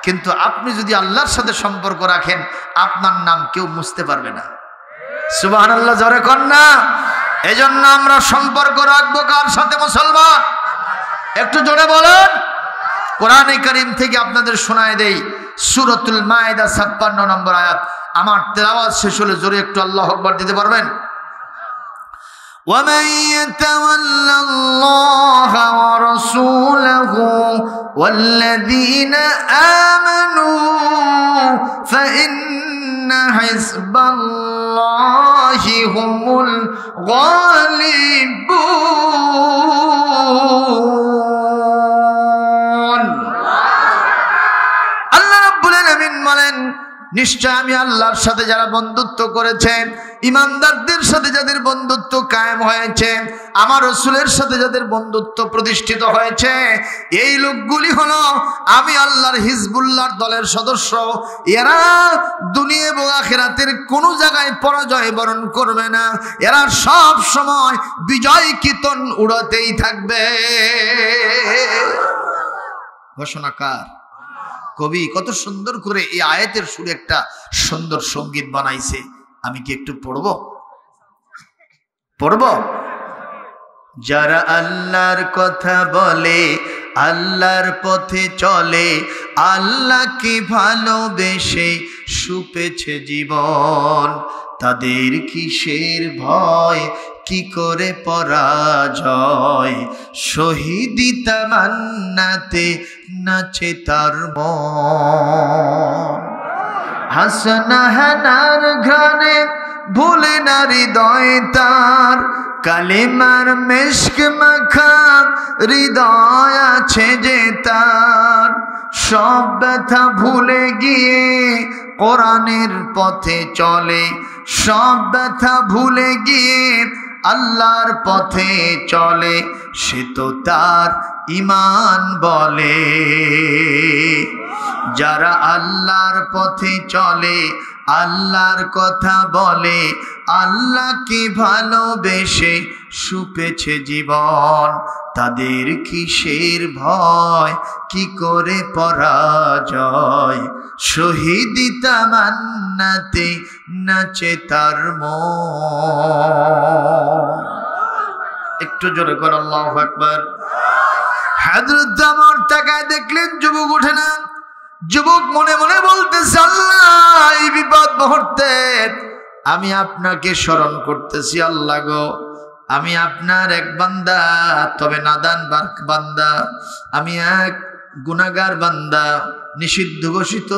A: কিন্তু আপনি যদি আল্লাহর সাথে সম্পর্ক রাখেন, আপনার নাম কেউ মুছতে পারবে না। সুবহানাল্লাহ, জোরে কর না। এজন্য আমরা সম্পর্ক রাখবো কার সাথে? মুসলমান, একটু জোরে বলেন। কোরআনে কারীম থেকে আপনাদের শোনায় দেই, সূরাতুল মায়েদা 56 নম্বর আয়াত। আমার তেলাওয়াত শেষ হলে জোরে একটু আল্লাহু আকবার দিতে পারবেন? وَمَن يَتَوَلَّ اللَّهَ وَرَسُولَهُ وَالَّذِينَ آمَنُوا فَإِنَّ حِزْبَ اللَّهِ هُمُ الْغَالِبُونَ। নিশ্চয় আমি আল্লাহর সাথে যারা বন্ধুত্ব করেছেন, ইমানদারদের সাথে যাদের বন্ধুত্ব কায়েম হয়েছে, আমার রাসূলের সাথে যাদের বন্ধুত্ব প্রতিষ্ঠিত হয়েছে, এই লোকগুলি হলো আমি আল্লাহর হিজবুল্লাহর দলের সদস্য। এরা দুনিয়া এবং আখিরাতের কোনো জায়গায় পরাজয় বরণ করবে না, এরা সব সময় বিজয় কীর্তন উড়াতেই থাকবে। ঘোষণাকার কবি কত সুন্দর করে এই আয়াতের সুরে একটা সুন্দর সঙ্গীত বানাইছে। আমি কি একটু পড়ব? যারা আল্লাহর কথা বলে, আল্লাহর পথে চলে, আল্লাহকে ভালোবেসে সুপেছে জীবন, তাদের কিসের ভয়, কি করে পরাজয়, শহীদি তামান্নাতে নাচে তার মন। হাসানা হানার ঘ্রাণে ভুলে না হৃদয় তার, কালেমার মেশক মাখা হৃদয় আছে যে তার, সব ব্যথা ভুলে গিয়ে কোরআনের পথে চলে, সব ব্যথা ভুলে গিয়ে আল্লাহর পথে চলে, সে তো তার ঈমান বলে। যারা আল্লাহর পথে চলে, আল্লাহর কথা বলে, আল্লাহকে ভালোবেসে সুপেছে জীবন, তাদের কিসের ভয়, কি করে পরাজয়, শহীদি তামান্নাতে নাচে তার মন। একটু জোরে কর আল্লাহু আকবার। হযরত ওমর তাকায় দেখলেন যুবক ওঠে না। যুবক মনে মনে বলতেছে, আল্লাহ এই বিপদ মুহূর্তে আমি আপনাকে স্মরণ করতেছি। আল্লাহ গো, আমি আপনার এক বান্দা, তবে নাদান বান্দা, আমি এক গুনাহগার বান্দা। নিষিদ্ধ ঘোষিত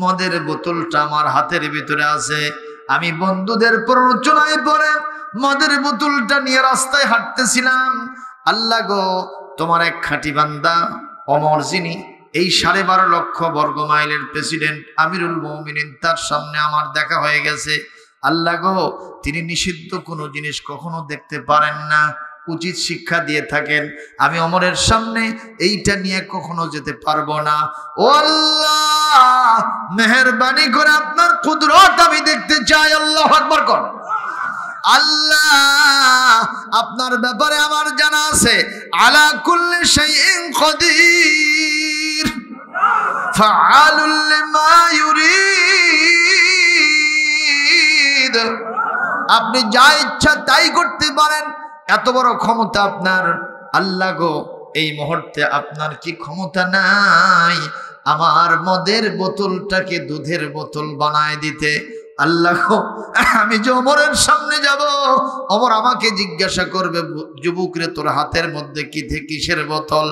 A: মদের বোতলটা আমার হাতের ভিতরে আছে। আমি বন্ধুদের প্ররোচনায় পড়ে মদের বোতলটা নিয়ে রাস্তায় হাঁটতেছিলাম। আল্লাহ গো, তোমার এক খাঁটি বান্দা ওমর, যিনি এই 12.5 লক্ষ বর্গ মাইলের প্রেসিডেন্ট, আমিরুল মুমিনিন, তার সামনে আমার দেখা হয়ে গেছে। আল্লাহ গো, তিনি নিষিদ্ধ কোনো জিনিস কখনো দেখতে পারেন না, উচিত শিক্ষা দিয়ে থাকেন। আমি ওমরের সামনে এইটা নিয়ে কখনো যেতে পারবো না। ও আল্লাহ, মেহেরবানি করে আপনার কুদরত আমি দেখতে চাই। আল্লাহু আকবার কর। আল্লাহ, আপনার ব্যাপারে আমার জানা আছে, আলা কুল্লি শাইইন কাদির, ফাআলুল লিমা ইউরিদ। আপনি যা ইচ্ছা তাই করতে পারেন, এত বড় ক্ষমতা আপনার। আল্লাহ গো, এই মুহূর্তে আপনার কি ক্ষমতা নাই আমার মদের বোতলটাকে দুধের বোতল বানায় দিতে? আল্লাহ গো, আমি যে ওমরের সামনে যাব, ওমর আমাকে জিজ্ঞাসা করবে, যুবক রে তোর হাতের মধ্যে কিসের বোতল?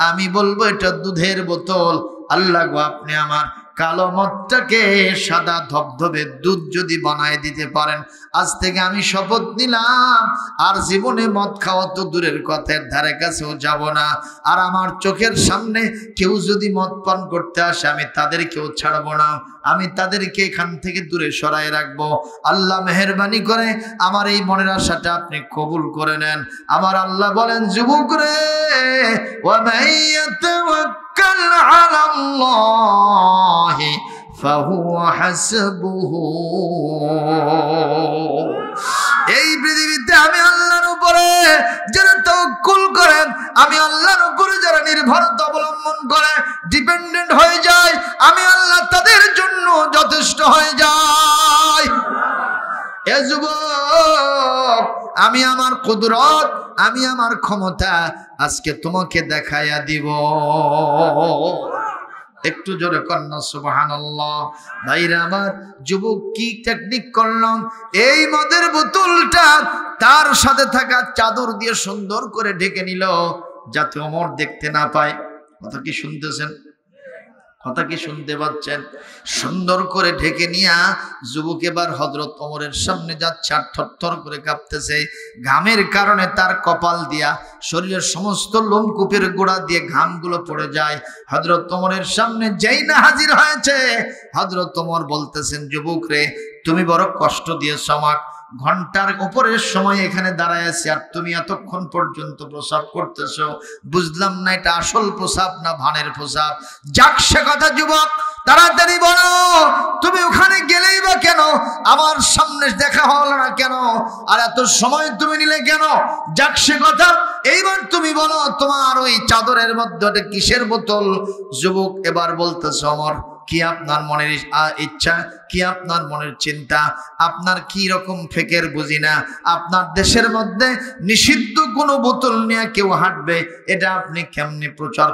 A: আমি বলবো এটা দুধের বোতল। আল্লাহ গো, আপনি আমার কালো মদটাকে সাদা ধবধবে দুধ যদি বানায় দিতে পারেন, আজ থেকে আমি শপথ নিলাম আর জীবনে মদ খাওয়া তো দূরের কথার ধারে কাছেও যাব না। আর আমার চোখের সামনে কেউ যদি মদ পান করতে আসে, আমি তাদেরকেও ছাড়বো না, আমি তাদেরকে এখান থেকে দূরে সরায় রাখবো। আল্লাহ মেহেরবানি করে আমার এই মনের আশাটা আপনি কবুল করে নেন। আমার আল্লাহ বলেন, যুবক রে, ওয়া মাইয়াতাওয়াক্কাল আলাল্লাহি ফাহুয়া হাসবুহু। এই পৃথিবীতে আমি আল্লাহর উপরে যারা তাওয়াক্কুল করেন, আমি আল্লাহর উপরে যারা নির্ভরতা অবলম্বন করে, ডিপেন্ডেন্ট হয়ে যায়, আমি আল্লাহ তাদের জন্য যথেষ্ট হয়ে যাই। এ যুবক, আমি আমার কুদরত, আমি আমার ক্ষমতা আজকে তোমাকে দেখাইয়া দিব। একটু জোরে কন্যা সুবহানাল্লাহ। ভাইরা আমার, যুবক কি টেকনিক করলাম, এই মদের বোতলটা তার সাথে থাকা চাদর দিয়ে সুন্দর করে ঢেকে নিল, যাতে ওমর দেখতে না পায়। কথা কি শুনতেছেন? কথা কি শুনতে পাচ্ছেন? সুন্দর করে ঢেকে নিয়া যুবক এবার হযরত ওমরের সামনে যাচ্ছে, আর থরথর করে কাঁপতেছে। ঘামের কারণে তার কপাল দিয়া শরীরের সমস্ত লোমকূপের গোড়া দিয়ে ঘামগুলো পড়ে যায়। হযরত ওমরের সামনে যেই না হাজির হয়েছে, হযরত ওমর বলতেছেন, যুবক রে, তুমি বড় কষ্ট দিয়েছ আমাকে। ঘন্টার উপরের সময় এখানে দাঁড়ায় আছি, আর তুমি এতক্ষণ পর্যন্ত প্রসাব করতেছো। বুঝলাম না এটা আসল প্রসাব না ভানের প্রসাব। যাক সে কথা যুবক, তাড়াতাড়ি বলো তুমি ওখানে গেলেই বা কেন? আমার সামনে দেখা হলো না কেন? আর এত সময় তুমি নিলে কেন? যাক সে কথা, এইবার তুমি বলো তোমার ওই চাদরের মধ্যে ওটা কিসের বোতল? যুবক এবার বলতেছে, ওমর, কি আপনার মনের ইচ্ছা, কি আপনার মনের চিন্তা, আপনার কি রকম ফেকের বুঝি না। আপনার দেশের মধ্যে নিষিদ্ধ কোনো বোতল নিয়ে কেউ হাঁটবে, এটা আপনি কেমনে প্রচার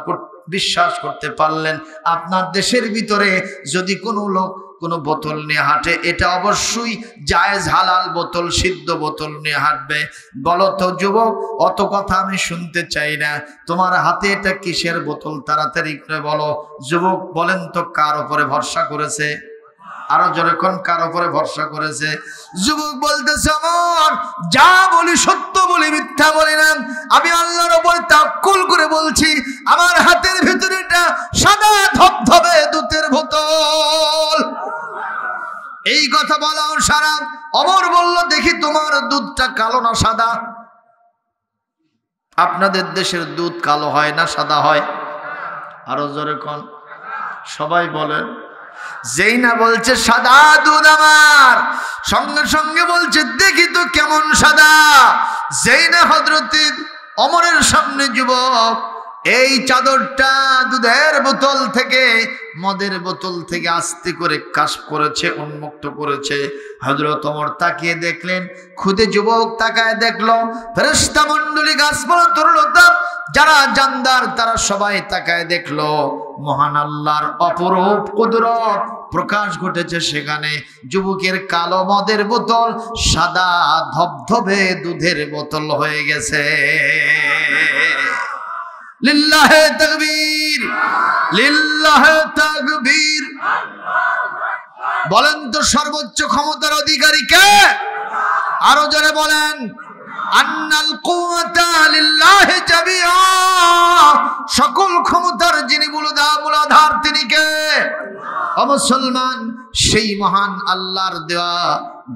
A: বিশ্বাস করতে পারলেন? আপনার দেশের ভিতরে যদি কোনো লোক কোনো বোতল নিয়ে হাঁটে, এটা অবশ্যই জায়েজ হালাল বোতল, সিদ্ধ বোতল নিয়ে হাঁটবে। বলো তো যুবক, অত কথা আমি শুনতে চাই না, তোমার হাতে এটা কিসের বোতল? তাড়াতাড়ি করে বলো। যুবক বলেন তো কার উপরে ভরসা করেছে? আরো জোরে কোন কার উপরে ভরসা করেছে? যুবক বলতেছে, আমার যা বলি সত্য বলি, মিথ্যা বলি না। আমি আল্লাহর উপর তাওয়াক্কুল করে বলছি, আমার হাতের ভিতরে এটা সাদা ধবধবে দুধের বোতল। এই কথা বলাও সারা। ওমর বলল, দেখি তোমার দুধটা কালো না সাদা? আপনাদের দেশের দুধ কালো হয় না সাদা হয়? আরো জোরে কোন। সবাই বলেন। যেই না বলছে সাদা দুধ আমার, সঙ্গে সঙ্গে বলছে দেখি তো কেমন সাদা। যেই না হযরত ওমরের সামনে যুবক এই চাদরটা দুধের বোতল থেকে, মদের বোতল থেকে আস্তে করে কাশফ করেছে, উন্মুক্ত করেছে। হযরত ওমর তাকিয়ে দেখলেন, খুদে যুবক তাকায় দেখলো, ফেরেশতা মণ্ডলী, গাছপালা, তরুলতা, যারা জানদার তারা সবাই তাকায় দেখলো, মহান আল্লাহর অপরূপ কুদরত প্রকাশ ঘটেছে সেখানে। যুবকের কালো মদের বোতল সাদা ধবধবে দুধের বোতল হয়ে গেছে। লিল্লাহে তাকবীর, লিল্লাহে তাকবীর। বলেন তো সর্বোচ্চ ক্ষমতার অধিকারী কে? আরো জোরে বলেন। আন্নাল কুওয়াতা লিল্লাহি জামিআ, সকল ক্ষমতার যিনি মূলাধার তিনি কে? ও মুসলমান, সেই মহান আল্লাহর দেওয়া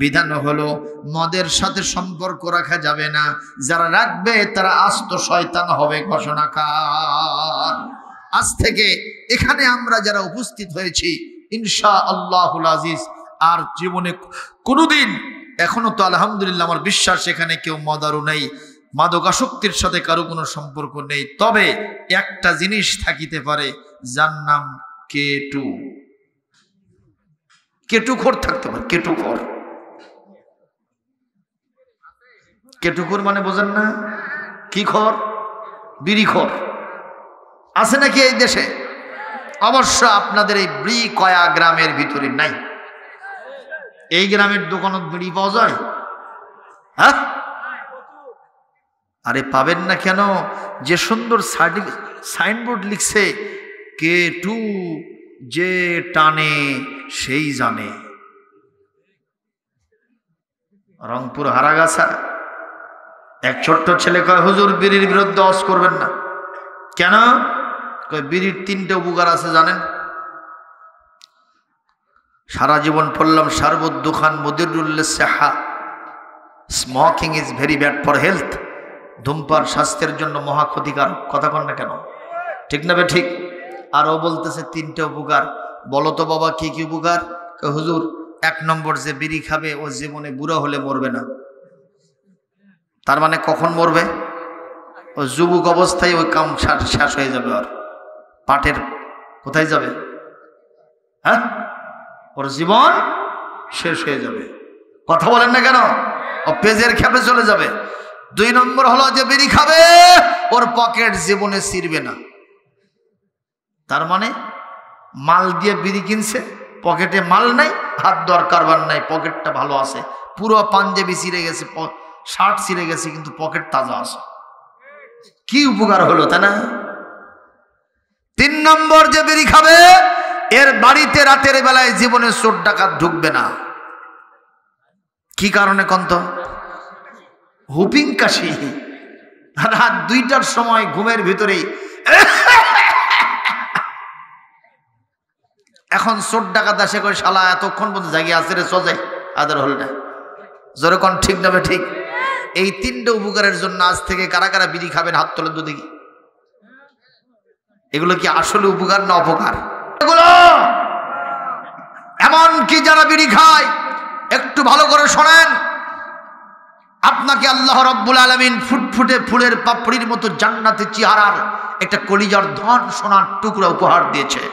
A: বিধান হলো মদের সাথে সম্পর্ক রাখা যাবে না, যারা রাখবে তারা আস্ত শয়তান হবে। ঘোষণাকার। আজ থেকে এখানে আমরা যারা উপস্থিত হয়েছি, ইনশাআল্লাহুল আজিজ আর জীবনে কোনোদিন, এখনো তো আলহামদুলিল্লাহ আমার বিশ্বাস এখানে কেউ মদারু নেই, মাদকাসক্তির সাথে কারো কোনো সম্পর্ক নেই। তবে একটা জিনিস থাকিতে পারে, যার নাম কেটু। কেটুখোর থাকতে পারে। কেটুখোর, কেটুখোর মানে বোঝেন না? কি খোর? বিড়িখোর আছে নাকি এই দেশে? অবশ্য আপনাদের এই কয়া গ্রামের ভিতরে নাই। এই গ্রামের দোকানত বিড়ি পাওয়া যায়? হ্যাঁ, আরে পাবেন না কেন? যে সুন্দর সাইনবোর্ড লিখছে, কেটু যে টানে সেই জানে। রংপুর হারাগাছা এক ছোট্ট ছেলে কয়, হুজুর বিড়ির বিরুদ্ধে ওয়াজ করবেন না কেন? কয় বিড়ির 3টে উপকার আছে জানেন? সারা জীবন পড়লাম শারবুদ দুখান মুদিরুল্লিস সিহা, smoking is very bad for health. ধূমপান স্বাস্থ্যের জন্য মহা ক্ষতিকারক। কথা কন না কেন? ঠিক না বে ঠিক? আর ও বলতেছে 3টে উপকার। বলো তো বাবা কি কি উপকার? হুজুর 1 নম্বর, যে বিড়ি খাবে ও জীবনে বুড়া হলে মরবে না। তার মানে কখন মরবে? ও যুবক অবস্থায় ওই কাম শেষ হয়ে যাবে। আর পাটের কোথায় যাবে? হ্যাঁ, ওর জীবন শেষ হয়ে যাবে। কথা বলেন না কেন? ও পেজের খেপে চলে যাবে। 2 নম্বর হলো, যে বিড়ি খাবে ওর পকেট জীবনে ছিঁড়বে না। তার মানে মাল দিয়ে বিড়ি কিনছে, পকেটে মাল নাই, হাত দেওয়ার কারবার নাই, পকেটটা ভালো আছে, পুরো পাঞ্জাবি ছিঁড়ে গেছে, শার্ট ছিঁড়ে গেছে, কিন্তু পকেট তাজা আছে। কি উপকার হলো, তাই না? 3 নম্বর, যে বিড়ি খাবে এর বাড়িতে রাতের বেলায় জীবনে চোর ডাকাত ঢুকবে না। কি কারণে কন্ত? হুপিং কাশি। রাত 2টার সময় ঘুমের ভিতরেই এখন চোর ডাকাত আসে কই শালা এতক্ষণ পর্যন্ত জাগিয়ে আছে রে, সজাই আদার হল না। জোরে কোন ঠিক না ঠিক? এই 3টে উপকারের জন্য আজ থেকে কারা কারা বিড়ি খাবেন হাত তোলেন তো দেখি। এগুলো কি আসলে উপকার না অপকার? এগুলো এমন কি যারা বিড়ি খায় একটু ভালো করে শোনেন, আপনাকে আল্লাহ রাব্বুল আলামিন ফুটফুটে ফুলের পাপড়ির মতো জান্নাতে চেহারার একটা কলিজার ধন সোনার টুকরা উপহার দিয়েছে।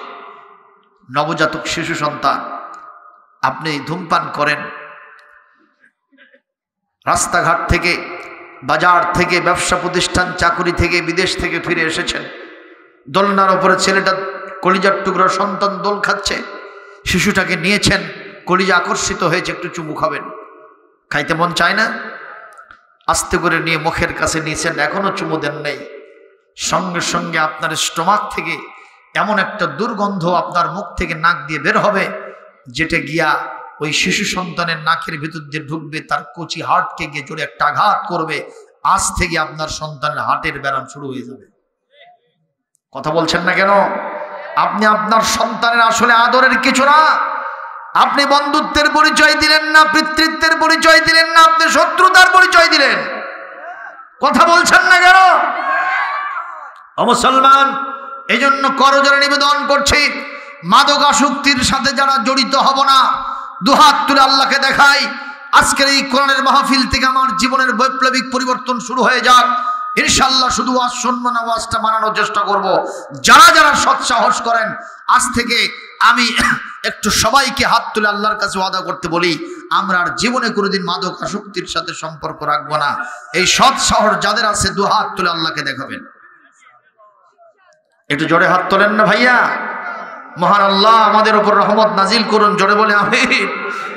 A: নবজাতক শিশু সন্তান, আপনি ধূমপান করেন, রাস্তাঘাট থেকে, বাজার থেকে, ব্যবসা প্রতিষ্ঠান, চাকরি থেকে, বিদেশ থেকে ফিরে এসেছেন, দোলনার উপরে ছেলেটা কলিজার টুকরা সন্তান দোল খাচ্ছে, শিশুটাকে নিয়েছেন, কলিজা আকর্ষিত হয়েছে, একটু চুমু খাবেন, খাইতে মন চায় না, আস্তে করে নিয়ে মুখের কাছে নিয়েছেন, এখনো চুমু দেন নেই, সঙ্গে সঙ্গে আপনার স্টোমাক থেকে এমন একটা দুর্গন্ধ আপনার মুখ থেকে নাক দিয়ে বের হবে, যেটা গিয়া ওই শিশু সন্তানের নাকের ভিতর দিয়ে ঢুকবে, তার কচি হার্টকে গিয়ে জোরে একটা আঘাত করবে। আজ থেকে আপনার সন্তানের হার্টের ব্যায়াম শুরু হয়ে যাবে। কথা বলছেন না কেন? আপনি আপনার সন্তানের আসলে আদরের কিছু না, আপনি বন্ধুত্বের পরিচয় দিলেন না, পিতৃত্বের পরিচয় দিলেন না, আপনি শত্রুতার পরিচয় দিলেন। কথা বলছেন না কেন? ও মুসলমান, এই জন্য করজোড়ে নিবেদন করছি, মাদকাসক্তির সাথে যারা জড়িত হব না, দুহাত তুলে আল্লাহকে দেখাই, আজকের এই কোরআনের মাহফিল থেকে আমার জীবনের বৈপ্লবিক পরিবর্তন শুরু হয়ে যাক ইনশাআল্লাহ। শুধু ওয়াজ শুনবো না, ওয়াজটা মানানোর চেষ্টা করব। যারা যারা সৎ সাহস করেন, আজ থেকে আমি একটু সবাইকে হাত তুলে আল্লাহর কাছে ওয়াদা করতে বলি, আমরা আর জীবনে কোনোদিন মাদক আসক্তির সাথে সম্পর্ক রাখবো না। এই সৎ সাহস যাদের আছে দুহাত তুলে আল্লাহকে দেখাবেন। একটু জোরে হাত তোলেন না ভাইয়া। মহান আল্লাহ আমাদের উপর রহমত নাজিল করুন, জোরে বলে আমিন।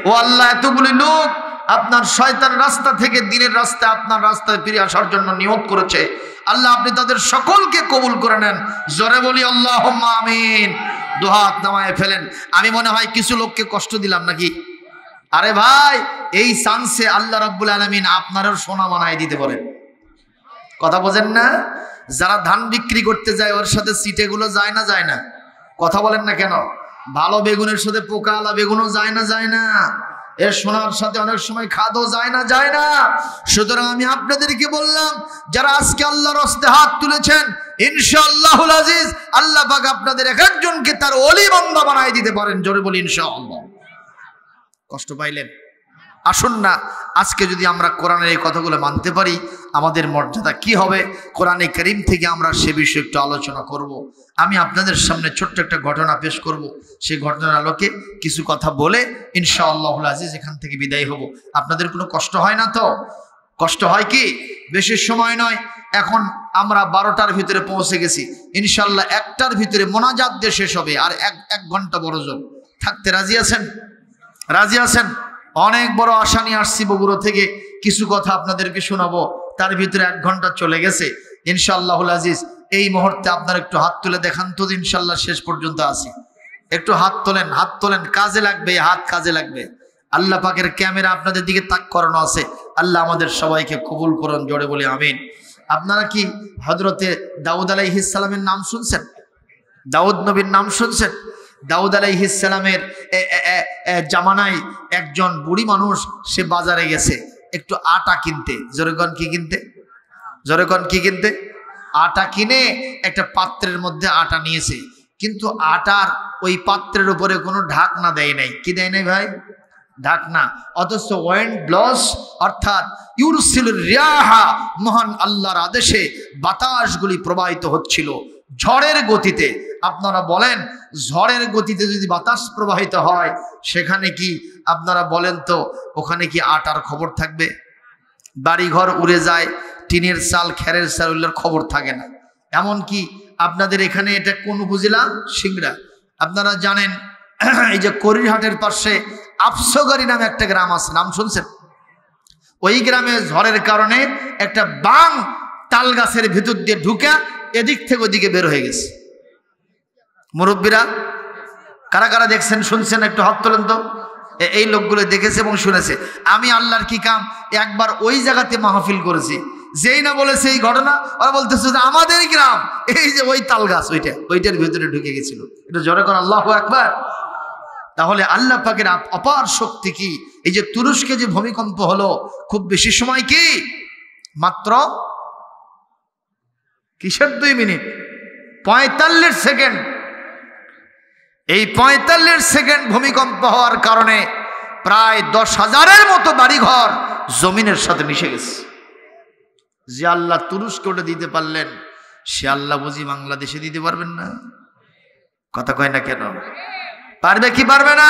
A: ও আল্লাহ, এতগুলি লোক আপনার শয়তান রাস্তা থেকে দিনের রাস্তায় আপনার রাস্তায় ফিরে আসার জন্য নিয়ত করেছে, আল্লাহ আপনি তাদের সকলকে কবুল করে নেন। জোরে বলি আল্লাহুম্মা আমিন। দুহাত নামায় ফেলেন। আমি মনে হয় কিছু লোককে কষ্ট দিলাম নাকি? আরে ভাই, এই চান্সে আল্লাহ রাব্বুল আলামিন আপনারও সোনা বানায় দিতে পারেন। কথা বোঝেন না? যারা ধান বিক্রি করতে যায় ওর সাথে সিটেগুলো যায় না, যায় না? কথা বলেন না কেন? ভালো বেগুনের সাথে পোকা আলা বেগুনও যায় না, যায় না? এর সোনার সাথে অনেক সময় খাদও যায় না, যায় না? সুতরাং আমি আপনাদেরকে বললাম, যারা আজকে আল্লাহর রাস্তায় হাত তুলেছেন, ইনশাআল্লাহুল আজিজ আল্লাহ পাক আপনাদের এক একজনকে তার ওলি বান্দা বানায় দিতে পারেন। জোরে বলি ইনশাআল্লাহ। কষ্ট পাইলেন? আসুন না, আজকে যদি আমরা কোরআনের এই কথাগুলো মানতে পারি, আমাদের মর্যাদা কি হবে, কোরআনে কারীম থেকে আমরা সে বিষয়ে একটু আলোচনা করব। আমি আপনাদের সামনে ছোট্ট একটা ঘটনা পেশ করব, সেই ঘটনার আলোকে কিছু কথা বলে ইনশাআল্লাহুল আজিজ এখান থেকে বিদায় হব। আপনাদের কোনো কষ্ট হয় না তো? কষ্ট হয় কি? বেশি সময় নয়, এখন আমরা 12টার ভিতরে পৌঁছে গেছি, ইনশাআল্লাহ 1টার ভিতরে মোনাজাত দিয়ে শেষ হবে। আর এক ঘন্টা বড় জোর থাকতে রাজি আছেন? রাজি আছেন? অনেক বড় আশা নিয়ে আসছি বগুড়া থেকে, কিছু কথা আপনাদেরকে শোনাবো, তার ভিতরে 1 ঘন্টা চলে গেছে। ইনশাআল্লাহুল আজিজ এই মুহূর্তে আপনারা একটু হাত তুলে দেখান তো, ইনশাআল্লাহ শেষ পর্যন্ত আসি। একটু হাত তোলেন, হাত তোলেন, কাজে লাগবে, হাত কাজে লাগবে। আল্লাহ পাকের ক্যামেরা আপনাদের দিকে তাক করানো আছে, আল্লাহ আমাদের সবাইকে কবুল করুন। জোরে বলে আমিন। আপনারা কি হযরতে দাউদ আলাইহিস সালামের নাম শুনছেন? দাউদ নবীর নাম শুনছেন? দাউদ আলাইহিস সালামের জামানায় একজন বুড়ি মানুষ, সে বাজারে গেছে একটু আটা কিনতে। জোরেগণ কি কিনতে? জোরেগণ কি কিনতে? আটা কিনে একটা পাত্রের মধ্যে আটা নিয়েছে, কিন্তু আটার ওই পাত্রের উপরে কোনো ঢাকনা দেয় নাই। কি দেয় নাই ভাই? ঢাকনা। অথচ ওয়েন্ড ব্লস অর্থাৎ ইউরসিলুর রিয়াহা, মহান আল্লাহর আদেশে বাতাসগুলি প্রবাহিত হচ্ছিল ঝড়ের গতিতে। আপনারা বলেন, ঝড়ের গতিতে যদি বাতাস প্রবাহিত হয়, সেখানে কি আপনারা বলেন তো ওখানে কি আটার খবর থাকবে? বাড়িঘর উড়ে যায়, টিনের চাল, খেরের চাল, ওগুলোর খবর থাকে না। এমনকি আপনাদের এখানে এটা কোন উপজেলা? সিংড়া। আপনারা জানেন এই যে করিরহাটের পাশে আফসগারি নামে একটা গ্রাম আছে, নাম শুনছেন? ওই গ্রামে ঝড়ের কারণে একটা বাং তাল গাছের ভিতর দিয়ে ঢুকে এদিক থেকে ওদিকে বের হয়ে গেছে। মুরব্বীরা কারা কারা দেখছেন শুনছেন একটু হাত তোলেন তো। এই লোকগুলো দেখেছে এবং শুনেছে। আমি আল্লাহর কি কাম একবার ওই জায়গাতে মাহফিল করেছি, যেই না বলেছে এই ঘটনা, ওরা বলতেছে যে আমাদের গ্রাম এই যে ওই তাল গাছ ওইটার ভিতরে ঢুকে গেছিল। এটা জোরে করে আল্লাহু আকবার। তাহলে আল্লাহ পাকের অপার শক্তি কি। এই যে তুরস্কে যে ভূমিকম্প হলো, খুব বেশি সময় কি, মাত্র কিসের 2 মিনিট 45 সেকেন্ড। এই 45 সেকেন্ড ভূমিকম্প হওয়ার কারণে প্রায় 10,000-এর মতো বাড়িঘর জমিনের সাথে মিশে গেছে। যে আল্লাহ তুরস্কে ওটা দিতে পারলেন, সে আল্লাহ বুঝি বাংলাদেশে দিতে পারবেন না? কথা কয় না কেন? পারবে কি পারবে না?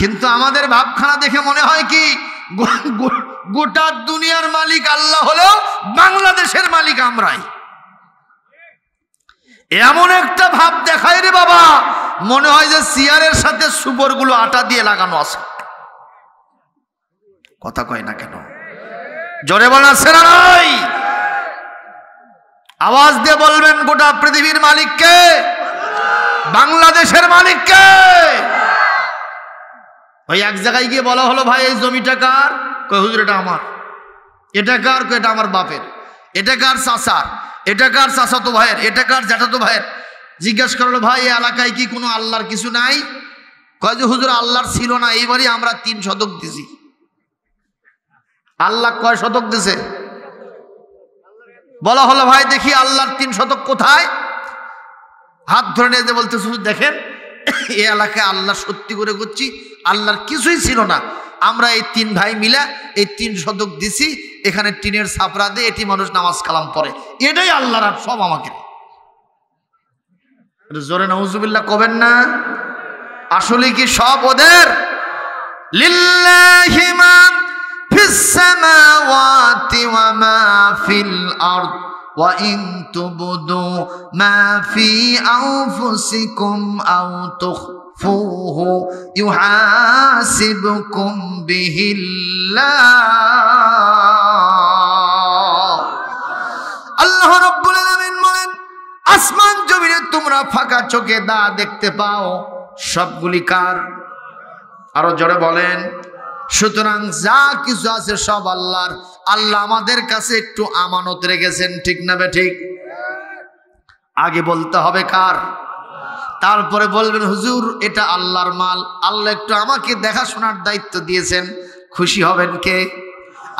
A: কিন্তু আমাদের ভাবখানা দেখে মনে হয় কি গোটা দুনিয়ার মালিক আল্লাহ হলেও বাংলাদেশের মালিক আমরাই। এমন একটা ভাব দেখায় রে বাবা, মনে হয় যে চেয়ারের সাথে সুপরগুলো আটা দিয়ে লাগানো আছে। কথা কয় না কেন? জোরে বলা আছে না নাই? আওয়াজ দিয়ে বলবেন গোটা পৃথিবীর মালিককে, বাংলাদেশের মালিককে। ওই এক জায়গায় গিয়ে বলা হলো, ভাই এই জমিটা কার? কই হুজুর এটা আমার। এটা কার? কই এটা আমার বাপের। এটা কার? চাচার। এটা কার? চাচাতো ভাইয়ের। এটা কার? জ্যাঠাতো ভাইয়ের। জিজ্ঞাসা করলো, ভাই এই এলাকায় কি কোনো আল্লাহর কিছু নাই? কয় যে হুজুর আল্লাহর ছিল না, এইবারই আমরা 3 শতক দিছি। আল্লাহ কয় শতক দিছে? বলা হলো, ভাই দেখি আল্লাহর 3 শতক কোথায়? হাত ধরে নিয়ে যে বলতে, হুজুর দেখেন এই এলাকায় আল্লাহ সত্যি করে করছি, আল্লাহর কিছুই ছিল না, আমরা এই 3 ভাই মিলা এই 3 শতক দিছি, এখানে টিনের ছাপরা দিয়ে এটি মানুষ নামাজ কালাম পড়ে, এটাই আল্লাহর, আর সব আমাকে। জোরে নাউজুবিল্লাহ কবেন না? আসলে কি সব ওদের? লিল্লাহি মা ফিস সামাওয়াতি ওয়া মা ফিল আরদ ওয়া ইন তুবদু মা ফি আনফুসিকুম আও তুখফুহু ইউহাসিবকুম বিহিল্লাহ। আল্লাহ রাব্বুল আলামিন বলেন, আসমান জমিনে তোমরা ফাঁকা চোখে দা দেখতে পাও, সবগুলি কার? আরো জোরে বলেন। সুতরাং যা কিছু আছে সব আল্লাহর। আল্লাহ আমাদের কাছে একটু আমানত রেখেছেন, ঠিক না বে ঠিক? আগে বলতে হবে কার, তারপরে বলবেন হুজুর এটা আল্লাহর মাল, আল্লাহ একটু আমাকে দেখাশোনার দায়িত্ব দিয়েছেন। খুশি হবেন কে?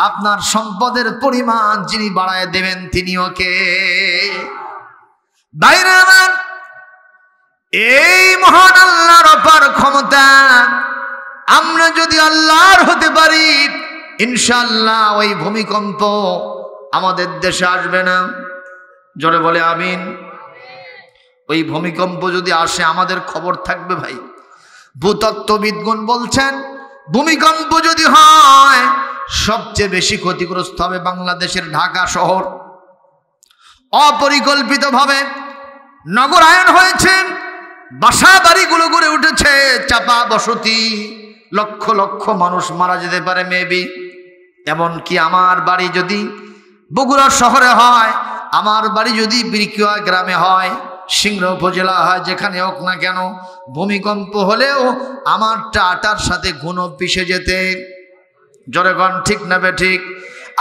A: আপনার সম্পদের পরিমাণ যিনি বাড়ায় দেবেন তিনিও কে? বাইরে আমার এই মহান আল্লাহর অপার ক্ষমতা, আমরা যদি আল্লাহর হতে পারি ইনশাআল্লাহ ওই ভূমিকম্প আমাদের দেশে আসবে না। জোরে বলে আমিন। ওই ভূমিকম্প যদি আসে আমাদের খবর থাকবে ভাই। ভূতত্ত্ববিদগণ বলছেন ভূমিকম্প যদি হয় সবচেয়ে বেশি ক্ষতিগ্রস্ত হবে বাংলাদেশের ঢাকা শহর। অপরিকল্পিতভাবে নগরায়ন হয়েছে, বাসা বাড়িগুলো গড়ে উঠেছে, চাপা বসতি, লক্ষ লক্ষ মানুষ মারা যেতে পারে মেবি। এমনকি আমার বাড়ি যদি বগুড়া শহরে হয়, আমার বাড়ি যদি বিরকিয়া গ্রামে হয়, সিংড়া উপজেলা হয়, যেখানে হোক না কেন, ভূমিকম্প হলেও আমার টাটার সাথে ঘুনো পিষে যেতে। জোরে গণ ঠিক না বে ঠিক?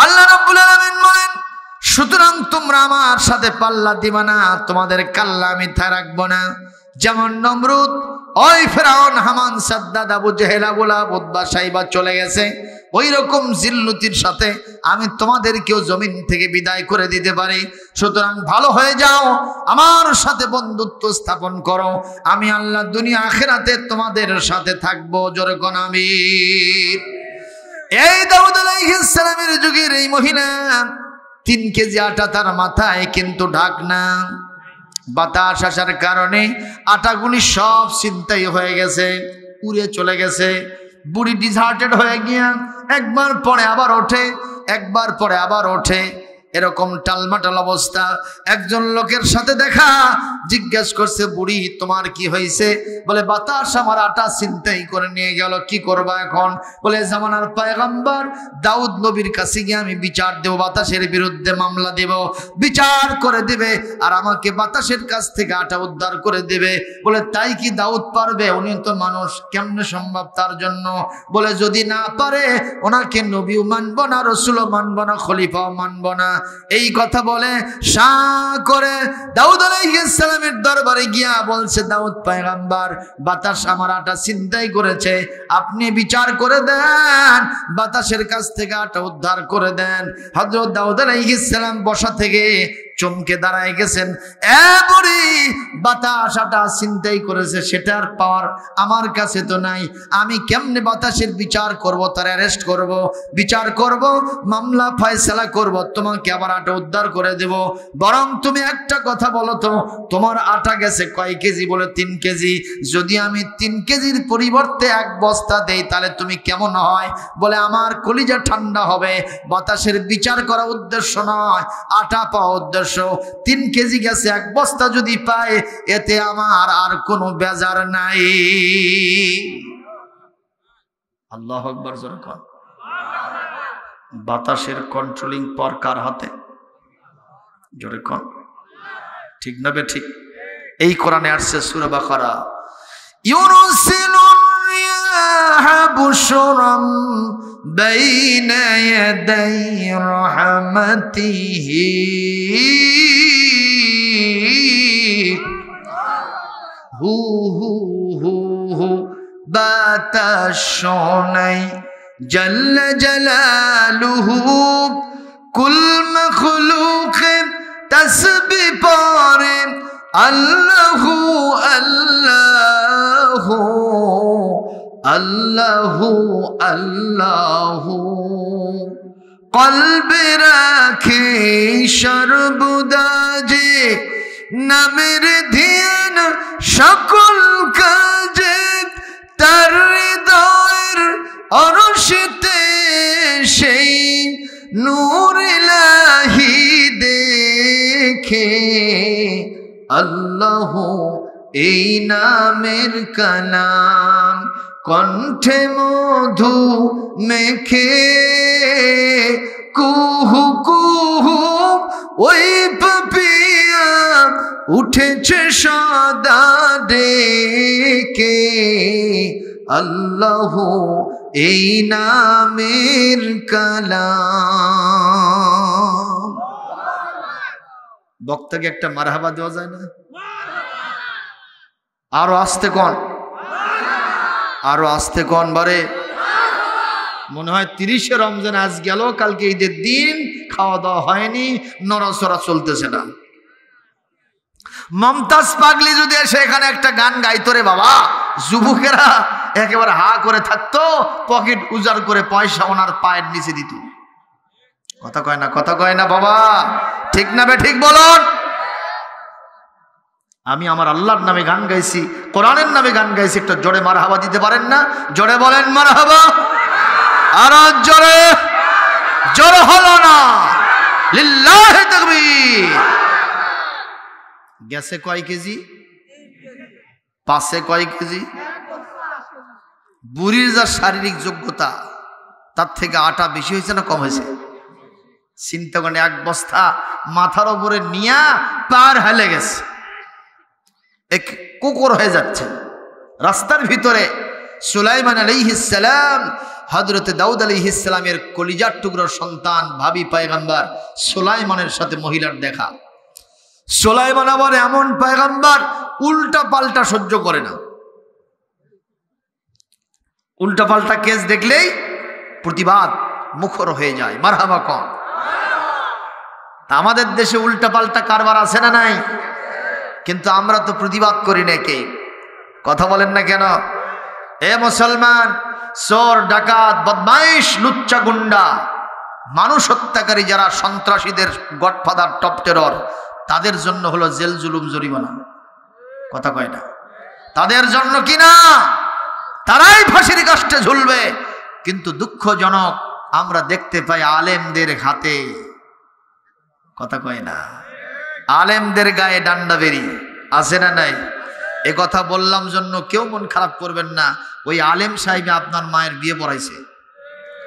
A: আল্লাহ রাব্বুল আলামিন বলেন, সুতরাং তোমরা আমার সাথে পাল্লা দিবা না, তোমাদের কাল্লা আমি থা রাখবো না। যেমন নমরুদ, ওই ফেরাউন, হামান, সাদ্দাদ, আবু জেহেল, আবু লাহাব, উতবা, সাইবা চলে গেছে, ওই রকম জিল্লুতির সাথে আমি তোমাদেরকেও জমিন থেকে বিদায় করে দিতে পারি। সুতরাং ভালো হয়ে যাও, আমার সাথে বন্ধুত্ব স্থাপন করো, আমি আল্লাহ দুনিয়া আখিরাতে তোমাদের সাথে থাকবো। জোরে কোন আমিন। এই দাউদ আলাইহিস সালামের যুগের এই মহিলা 3 কেজি আটা তার মাথায়, কিন্তু ঢাকনা। বাতাস আসার কারণে আটাগুলি সব ছিনতাই হয়ে গেছে, উড়ে চলে গেছে। বুড়ি ডিসহার্টেড হয়ে গিয়া একবার পরে আবার ওঠে, একবার পরে আবার ওঠে। এরকম টালমাটাল অবস্থা। একজন লোকের সাথে দেখা, জিজ্ঞেস করছে বুড়ি তোমার কি হয়েছে? বলে বাতাস আমার আটা ছিনতাই করে নিয়ে গেল, কি করবা এখন? বলে জামানার পয়গম্বর দাউদ নবীর কাছে গিয়ে আমি বিচার দেব, বাতাসের বিরুদ্ধে মামলা দেব, বিচার করে দেবে আর আমাকে বাতাসের কাছ থেকে আটা উদ্ধার করে দেবে। বলে তাই কি দাউদ পারবে? উনি তো মানুষ, কেমনে সম্ভব তার জন্য? বলে যদি না পারে ওনাকে নবীও মানব না, রসুলও মানব না, খলিফাও মানব না। এই কথা বলে সা করে দাউদ আলাইহিস সালামের দরবারে গিয়া বলছে দাউদ পয়গম্বর বাতাস আমার আটা ছিনতাই করেছে, আপনি বিচার করে দেন, বাতাসের কাছ থেকে আটা উদ্ধার করে দেন। হযরত দাউদ আলাইহিস সালাম বসা থেকে চমকে দাঁড়ায় গেছেন। এ বুড়ি, বাতাস আটা ছিনতাই করেছে, সেটার পাওয়ার আমার কাছে তো নাই, আমি কেমনে বাতাসের বিচার করব, তার অ্যারেস্ট করব, বিচার করব, মামলা ফয়সালা করব, তোমাকে আবার আটা উদ্ধার করে দেব। বরং তুমি একটা কথা বলো তো, তোমার আটা গেছে কয় কেজি? বলে 3 কেজি। যদি আমি 3 কেজির পরিবর্তে 1 বস্তা দেই তাহলে তুমি কেমন হয়? বলে আমার কলিজা ঠান্ডা হবে। বাতাসের বিচার করা উদ্দেশ্য নয়, আটা পাওয়া উদ্দেশ্য। 3 কেজি গেছে, 1 বস্তা যদি পায় এতে আমার আর কোনো বেজার নাই। আল্লাহু আকবার জোরে কোন। বাতাসের কন্ট্রোলিং পাওয়ার কার হাতে? জোরে কোন। ঠিক না বে ঠিক? এই কোরআনে আসছে সূরা বাকারা, ইউরসিলুর রিয়াহা বুশরাম বাইনা ইয়াদাই রাহমাতিহি হু হু হু হু বাতাস শোনাই জাল্লা জালালুহু কুল মখলুক তসবিহ পড়ে আল্লাহু আল্লাহু আল্লাহু আল্লাহু, কলবে রাখে সর্বদা যে নামের ধ্যান সকল কাজে, তার হৃদয়ের অরশতে সেই নূর ইলাহি দেখে। আল্লাহ এই নামের কালাম কণ্ঠে মধু মেখে, কুহু কুহু ওই পাপিয়া উঠেছে সদা ডেকে। আল্লাহ এই নামের কালাম। বক্তাকে একটা মারহাবা দেওয়া যায় না? আরো আস্তে কোন, আরো আস্তে কোন বারে। মনে হয় 30শে রমজান আজ গেল, কালকে ঈদের দিন, খাওয়া দাওয়া হয়নি, নড়াচড়া চলতেছে না। মমতাজ পাগলি যদি এসে এখানে একটা গান গাইতো রে বাবা, যুবকেরা একেবারে হা করে থাকতো, পকেট উজাড় করে পয়সা ওনার পায়ের নিচে দিত। কথা কয় না, কথা কয় না বাবা, ঠিক না বে ঠিক বলুন? আমি আমার আল্লাহর নামে গান গাইছি, কোরআনের নামে গান গাইছি, একটা জোরে মারহাবা দিতে পারেন না? জোরে বলেন মারহাবা। আর জোরে, জোরে হলো না। লিল্লাহি তাকবীর। গেছে কয় কেজি? 5 কয় কেজি? বুড়ির যা শারীরিক যোগ্যতা তার থেকে আটা বেশি হয়েছে না কম হয়েছে? চিন্তা করেন, 1 বস্তা মাথার উপরে নিয়া পার হেলে গেছে, এক কুকুর হয়ে যাচ্ছে রাস্তার ভিতরে। সুলাইমান আলাইহিস সালাম, হযরত দাউদ আলাইহিস সালামের কলিজার টুকরো সন্তান ভাবি পয়গম্বর সুলাইমানের সাথে মহিলার দেখা। সুলাইমান আবার এমন পয়গম্বর উল্টা পাল্টা সহ্য করে না, উল্টা পাল্টা কেস দেখলেই প্রতিবাদ মুখর হয়ে যায়। মারহাবা কম। আমাদের দেশে উল্টা পাল্টা কারবার আছে না নাই? কিন্তু আমরা তো প্রতিবাদ করি না। কে কথা বলেন না কেন? এ মুসলমান, চোর ডাকাত বদমাইশ লুচ্চা গুন্ডা মানুষ হত্যাকারী যারা সন্ত্রাসীদের গডফাদার টপ টেরর, তাদের জন্য হলো জেল জুলুম জরিমানা। কথা কয় না? তাদের জন্য কিনা তারাই ফাঁসির কাষ্টে ঝুলবে। কিন্তু দুঃখজনক আমরা দেখতে পাই আলেমদের হাতে কথা কয় না। আলেমদের গায়ে ডান্ডা বেরি আছে না নাই? এ কথা বললাম জন্য কেউ মন খারাপ করবেন না। ওই আলেম সাহেব আপনার মায়ের বিয়ে পড়াইছে,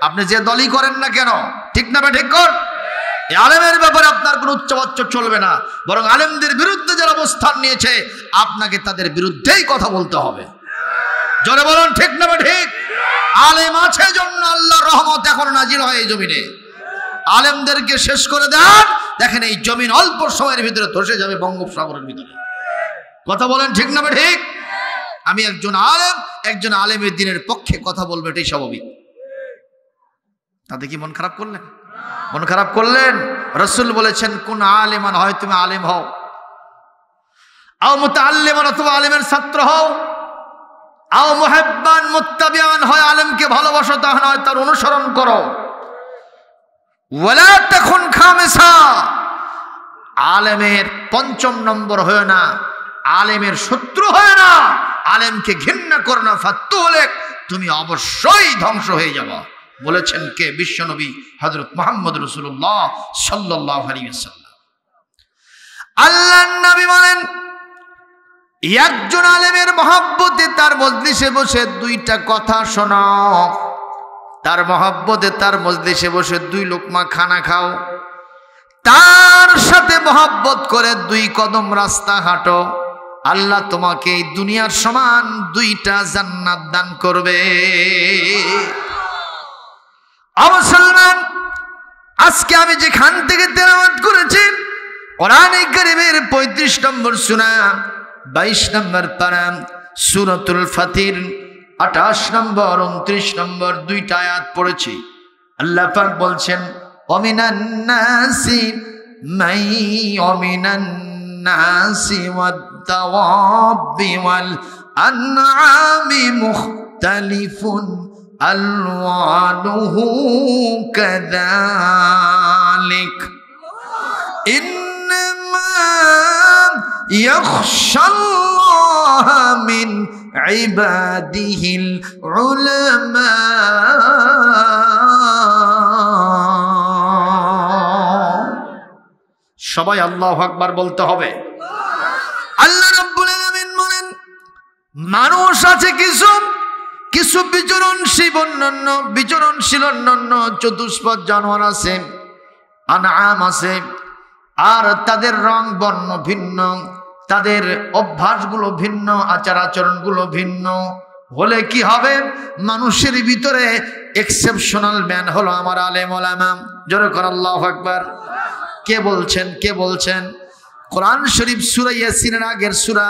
A: আপনি যে দলই করেন না কেন, ঠিক না? ঠিক কর। এই আলেমের ব্যাপারে আপনার কোনো উচ্চবাচ্য চলবে না, বরং আলেমদের বিরুদ্ধে যারা অবস্থান নিয়েছে আপনাকে তাদের বিরুদ্ধেই কথা বলতে হবে। জোরে বলুন ঠিক না ঠিক? আলেম আছে জন্য আল্লাহর রহমত এখন নাজিল হয় এই জমিনে। আলেমদেরকে শেষ করে দেন, দেখেন এই জমিন অল্প সময়ের ভিতরে ধসে যাবে বঙ্গোপসাগরের ভিতরে। কথা বলেন ঠিক না ঠিক? আমি একজন আলেমের দিনের পক্ষে কথা বলবো, এটাই স্বাভাবিক। তাতে কি মন খারাপ করলেন? মন খারাপ করলেন? রাসূল বলেছেন কোন আলেমান, হয় তুমি আলেম হও, আও মুতাআল্লিমান, অথবা আলেমের ছাত্র হও, আও মুহিব্বান মুত্তাবিআন, হয় আলেমকে ভালোবাসো, তা নয় তার অনুসরণ করো। ওয়ালা তাকুন খামিসা, আলেমের পঞ্চম নম্বর হয় না, আলেমের শত্রু হয় না, আলেমকে ঘৃণা করো না, ফাতুলেক, তুমি অবশ্যই ধ্বংস হয়ে যাবে। বলেছেন কে? বিশ্বনবী হযরত মুহাম্মদ রাসূলুল্লাহ সাল্লাল্লাহু আলাইহি ওয়াসাল্লাম। আল্লাহর নবী বলেন একজন আলেমের মহব্বতে তার মজলিসে বসে দুইটা কথা শোনো, তার মহব্বতে তার মজলিসে বসে 2 লোকমা খানা খাও, তার সাথে মহব্বত করে 2 কদম রাস্তা হাঁটো, আল্লাহ তোমাকে এই দুনিয়ার সমান 2টা জান্নাত দান করবে। মুসলমান, আজকে আমি যেখান থেকে তেলাওয়াত করেছি কোরআনে কারীমের 35 নম্বর সূরা 22 নম্বর পারা সূরাতুল ফাতির 28 নম্বর 29 নম্বর 2টা আয়াত পড়েছি। আল্লাহ পাক বলছেন ওমিনান নাসি ওয়াদ দাওয়াবি ওয়াল আনআমি মুখতালিফুন আলওয়ানুহু কাযালিক ইন্নামা ইয়াখশাল্লাহা মিন ইবাদিহিল উলামা। সবাই আল্লাহু আকবার বলতে হবে। আল্লাহ রাব্বুল আলামিন বলেন মানুষ আছে কিছু বিচরণশীল অন্যান্য চতুষ্পদ জানোয়ার আছে, আনআম আছে, আর তাদের রং বর্ণ ভিন্ন, তাদের অভ্যাসগুলো ভিন্ন, আচার আচরণগুলো ভিন্ন হলে কি হবে? মানুষের ভিতরে এক্সেপশনাল ম্যান হলো আমার আলেম ওলামা। জোরে করে আল্লাহু আকবার। কে বলছেন? কোরআন শরীফ সূরা ইয়াসিনের আগের সূরা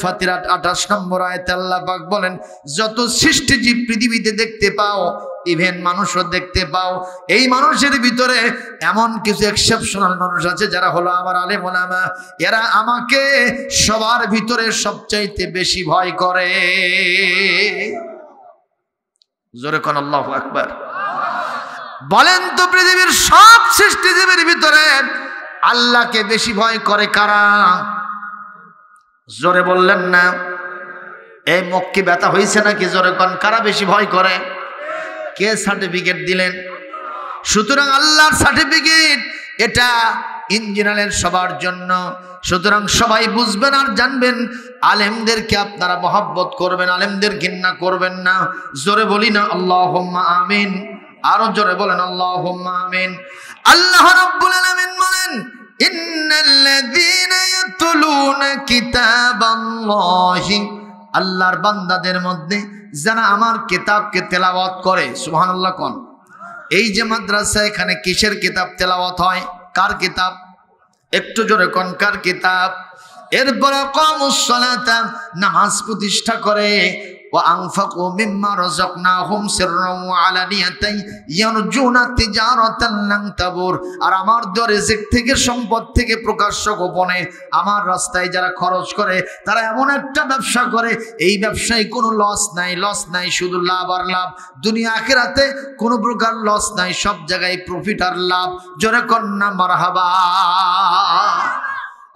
A: ফাতির 28 নম্বর আয়াতে আল্লাহ পাক বলেন যত সৃষ্টিজীব পৃথিবীতে দেখতে পাও, ইভেন মানুষও দেখতে পাও, এই মানুষের ভিতরে এমন কিছু এক্সেপশনাল মানুষ আছে যারা হলো আমার আলেম ওলামা। এরা আমাকে সবার ভিতরে সবচাইতে বেশি ভয় করে। জোরে কোন আল্লাহু আকবার। বলেন তো পৃথিবীর সব সৃষ্টিজীবের ভিতরে আল্লাহকে বেশি ভয় করে কারা? জোরে বললেন না? এই মুখ কি ব্যথা হয়েছে নাকি? জোরে কোন, কারা বেশি ভয় করে? কে সার্টিফিকেট দিলেন? সুতরাং আল্লাহর সার্টিফিকেট এটা ইঞ্জিনিয়ারের সবার জন্য। সুতরাং সবাই বুঝবেন আর জানবেন, আলেমদেরকে আপনারা মহব্বত করবেন, আলেমদের ঘৃণা করবেন না। জোরে বলি না আল্লাহুম্মা আমিন? আরো জোরে বলেন আল্লাহুম্মা আমিন। আল্লাহ রাব্বুল আলামিন বলেন ইন্নাল্লাযীনা ইয়াতলুনা কিতাবাল্লাহি, আল্লাহর বান্দাদের মধ্যে যারা আমার কিতাবকে তেলাওয়াত করে, সুবহানাল্লাহ কোন। এই যে মাদ্রাসা, এখানে কিসের কিতাব তেলাওয়াত হয়? কার কিতাব? একটু জোরে কোন, কার কিতাব? এরপরে কামুস সালাতা, নামাজ প্রতিষ্ঠা করে, ওয়া আনফাকু মিম্মা রাযাকনাহুম সিররান ওয়া আলানিয়াতান ইয়ারজুনা তিজারাতান লান তাবুর। আর আমার দেওয়া রিজিক থেকে, সম্পদ থেকে প্রকাশ্য গোপনে আমার রাস্তায় যারা খরচ করে, তারা এমন একটা ব্যবসা করে, এই ব্যবসায় কোনো লস নাই, শুধু লাভ আর লাভ। দুনিয়া আখিরাতে কোনো প্রকার লস নাই, সব জায়গায় প্রফিট আর লাভ। জোরে কন্না মারহাবা।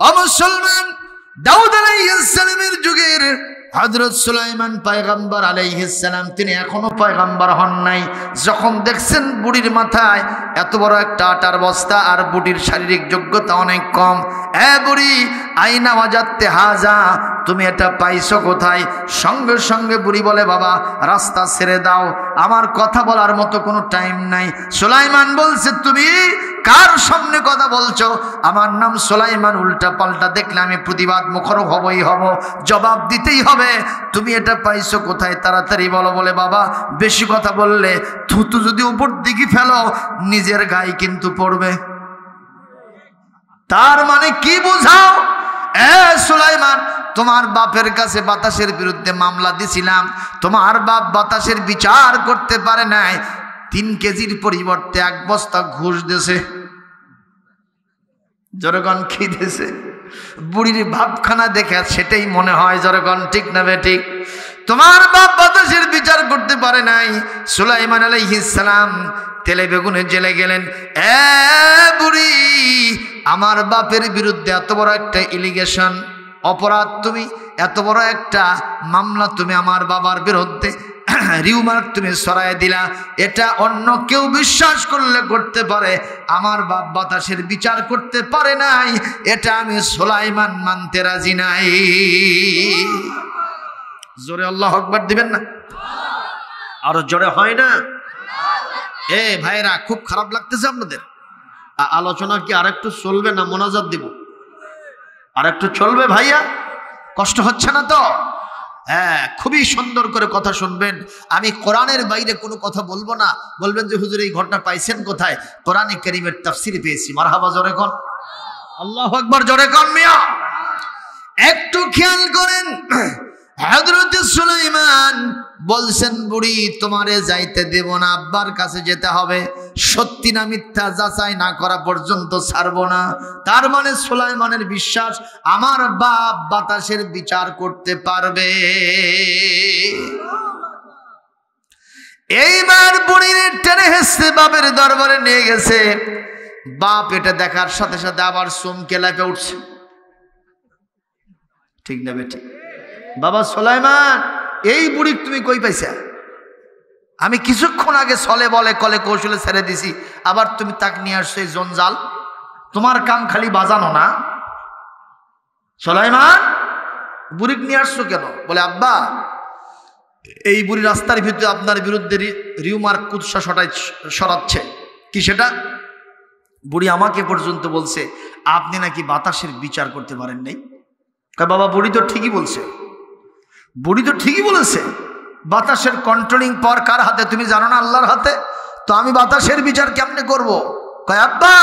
A: ও মুসলমান, দাউদ আলাইহিস সালামের যুগের হযরত সুলাইমান পয়গম্বর আলাইহিস সালাম তিনি এখনো পয়গম্বর হন নাই। যখন দেখছেন বুড়ির মাথায় এত বড় একটা আটার বস্তা আর বুড়ির শারীরিক যোগ্যতা অনেক কম, বুড়ি আইনা ওয়াজাতে হাজা, তুমি এটা পাইছো কোথায়? সঙ্গে সঙ্গে বুড়ি বলে, বাবা রাস্তা ছেড়ে দাও, আমার কথা বলার মতো কোনো টাইম নাই। সুলাইমান বলছে, তুমি কার সামনে কথা বলছো? আমার নাম সুলাইমান। উল্টা পাল্টা দেখলে আমি প্রতিবাদ মুখর হবই হব, জবাব দিতেই হবে। তুমি এটা পাইছো কোথায়? তাড়াতাড়ি বলো। বলে, বাবা বেশি কথা বললে থুতু যদি উপর দিকে ফেলো নিজের গায়ে কিন্তু পড়বে। তার মানে কি বুঝাও? সুলাইমান, তোমার বাপের কাছে বাতাসের বিরুদ্ধে মামলা দিছিলাম, তোমার বাপ বাতাসের বিচার করতে পারে নাই, 3 কেজির পরিবর্তে 1 বস্তা ঘুষ দিয়েছে। জনগণ কি দিয়েছে? বুড়ির ভাবখানা দেখে সেটাই মনে হয়। জনগণ ঠিক না বেঠিক? তোমার বাপ বাতাসের বিচার করতে পারে নাই। সুলাইমান আলাইহিস সালাম তেলে বেগুনে জেলে গেলেন। বুড়ি, আমার বাপের বিরুদ্ধে এত বড় একটা এলিগেশন, অপরাধ, তুমি এত বড় একটা মামলা তুমি আমার বাবার বিরুদ্ধে রিউমার্ক তুমি সরাই দিলা, এটা অন্য কেউ বিশ্বাস করলে করতে পারে, আমার বাপ বাতাসের বিচার করতে পারে নাই, এটা আমি সুলাইমান মানতে রাজি নাই। জোরে আল্লাহু আকবার দিবেন না? আরো জোরে হয় না? ভাইরা, খুব খারাপ লাগতেছে আপনাদের? আলোচনা কি আরেকটু চলবে না মোনাজাত দিব? আরেকটু চলবে ভাইয়া? কষ্ট হচ্ছে না তো? খুবই সুন্দর করে কথা শুনবেন। আমি কোরআনের বাইরে কোনো কথা বলবো না। বলবেন যে হুজুর এই ঘটনা পাইছেন কোথায়? কোরআনে কারীমের তাফসীর পেয়েছি। মারহাবা, জোরে কোন আল্লাহু আকবার, জোরে কোন মিয়া। একটু খেয়াল করেন, হযরত সুলাইমান বলছেন, বুড়ি তোমারে যাইতে দেব না, আব্বার কাছে যেতে হবে, সত্যি না মিথ্যা যাচাই না করা পর্যন্ত ছাড়বো না। তার মানে সুলাইমানের বিশ্বাস আমার বাপ বাতাসের বিচার করতে পারবে। এইবার বুড়ির টেনে হেসে বাপের দরবারে নিয়ে গেছে। বাপ এটা দেখার সাথে সাথে আবার চমকে লাফে উঠছে। ঠিক না বেটি? বাবা সুলাইমান, এই বুড়ি তুমি কই পাইছা? আমি কিছুক্ষণ আগে ছলে বলে কলে কৌশলে ছেড়ে দিছি, আবার তুমি তাক নিয়ে আসছো এই জঞ্জাল। তোমার কাম খালি বাজানো না। সুলাইমান, বুড়ি নিয়ে আসছো কেন? বলে, আব্বা এই বুড়ি রাস্তার ভিতরে আপনার বিরুদ্ধে রিউমার্ক কুৎসা সরাচ্ছে। কি সেটা? বুড়ি আমাকে পর্যন্ত বলছে আপনি নাকি বাতাসের বিচার করতে পারেন নাই। বাবা বুড়ি তো ঠিকই বলছে, বুড়ি তো ঠিকই বলেছে। বাতাসের কন্ট্রোলিং পাওয়ার কার হাতে তুমি জানো না? আল্লাহর হাতে। তো আমি বাতাসের বিচার কেমনে করব? কয়, আব্বা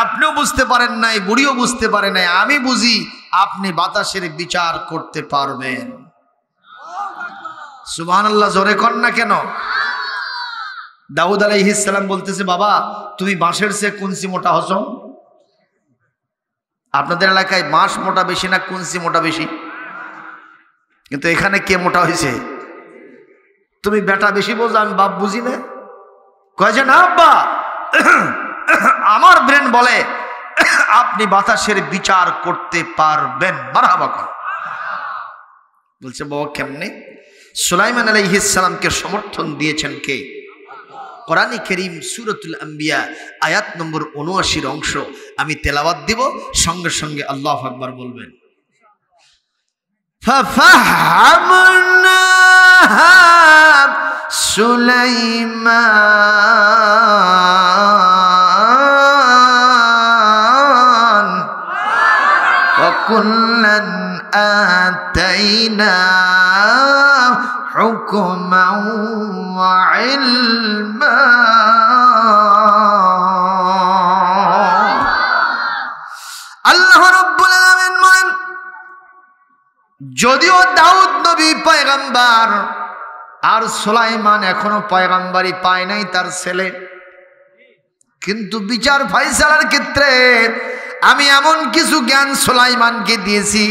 A: আপনিও বুঝতে পারেন নাই, বুড়িও বুঝতে পারে নাই, আমি বুঝি আপনি বাতাসের বিচার করতে পারবেন। সুবহানাল্লাহ, জোরে কর না কেন? দাউদ আলাইহিস সালাম বলতেছে, বাবা তুমি বাঁশের চেয়ে কুনসি মোটা হছো। আপনাদের এলাকায় বাঁশ মোটা বেশি না কুনসি মোটা বেশি? কিন্তু এখানে কে মোটা হয়েছে? তুমি বেটা বেশি বোঝো, আমি বাপ বুঝি না। কয় যে না আব্বা, আমার ব্রেন বলে আপনি বাতাসের বিচার করতে পারবেন। মারহাবা কর। বলছে, বাবা কেমনে? সুলাইমান আলাইহিস সালামকে সমর্থন দিয়েছেন কে? কোরআনে কারীম সূরাতুল আম্বিয়া আয়াত নম্বর ৭৯ অংশ আমি তেলাওয়াত দিব, সঙ্গে সঙ্গে আল্লাহু আকবার বলবেন। ফাফাহামনাহা সুলাইমান ওয়া কুল্লান আতাইনা হুকমান ওয়া ইলমা। আল্লাহ রাব্বুল আলামিন বলেন, যদিও দাউদ নবী পয়গম্বর আর সুলাইমান এখনো পয়গম্বরই পায় নাই তার ছেলে, কিন্তু বিচার ফায়সালার ক্ষেত্রে আমি এমন কিছু জ্ঞান সুলাইমানকে দিয়েছি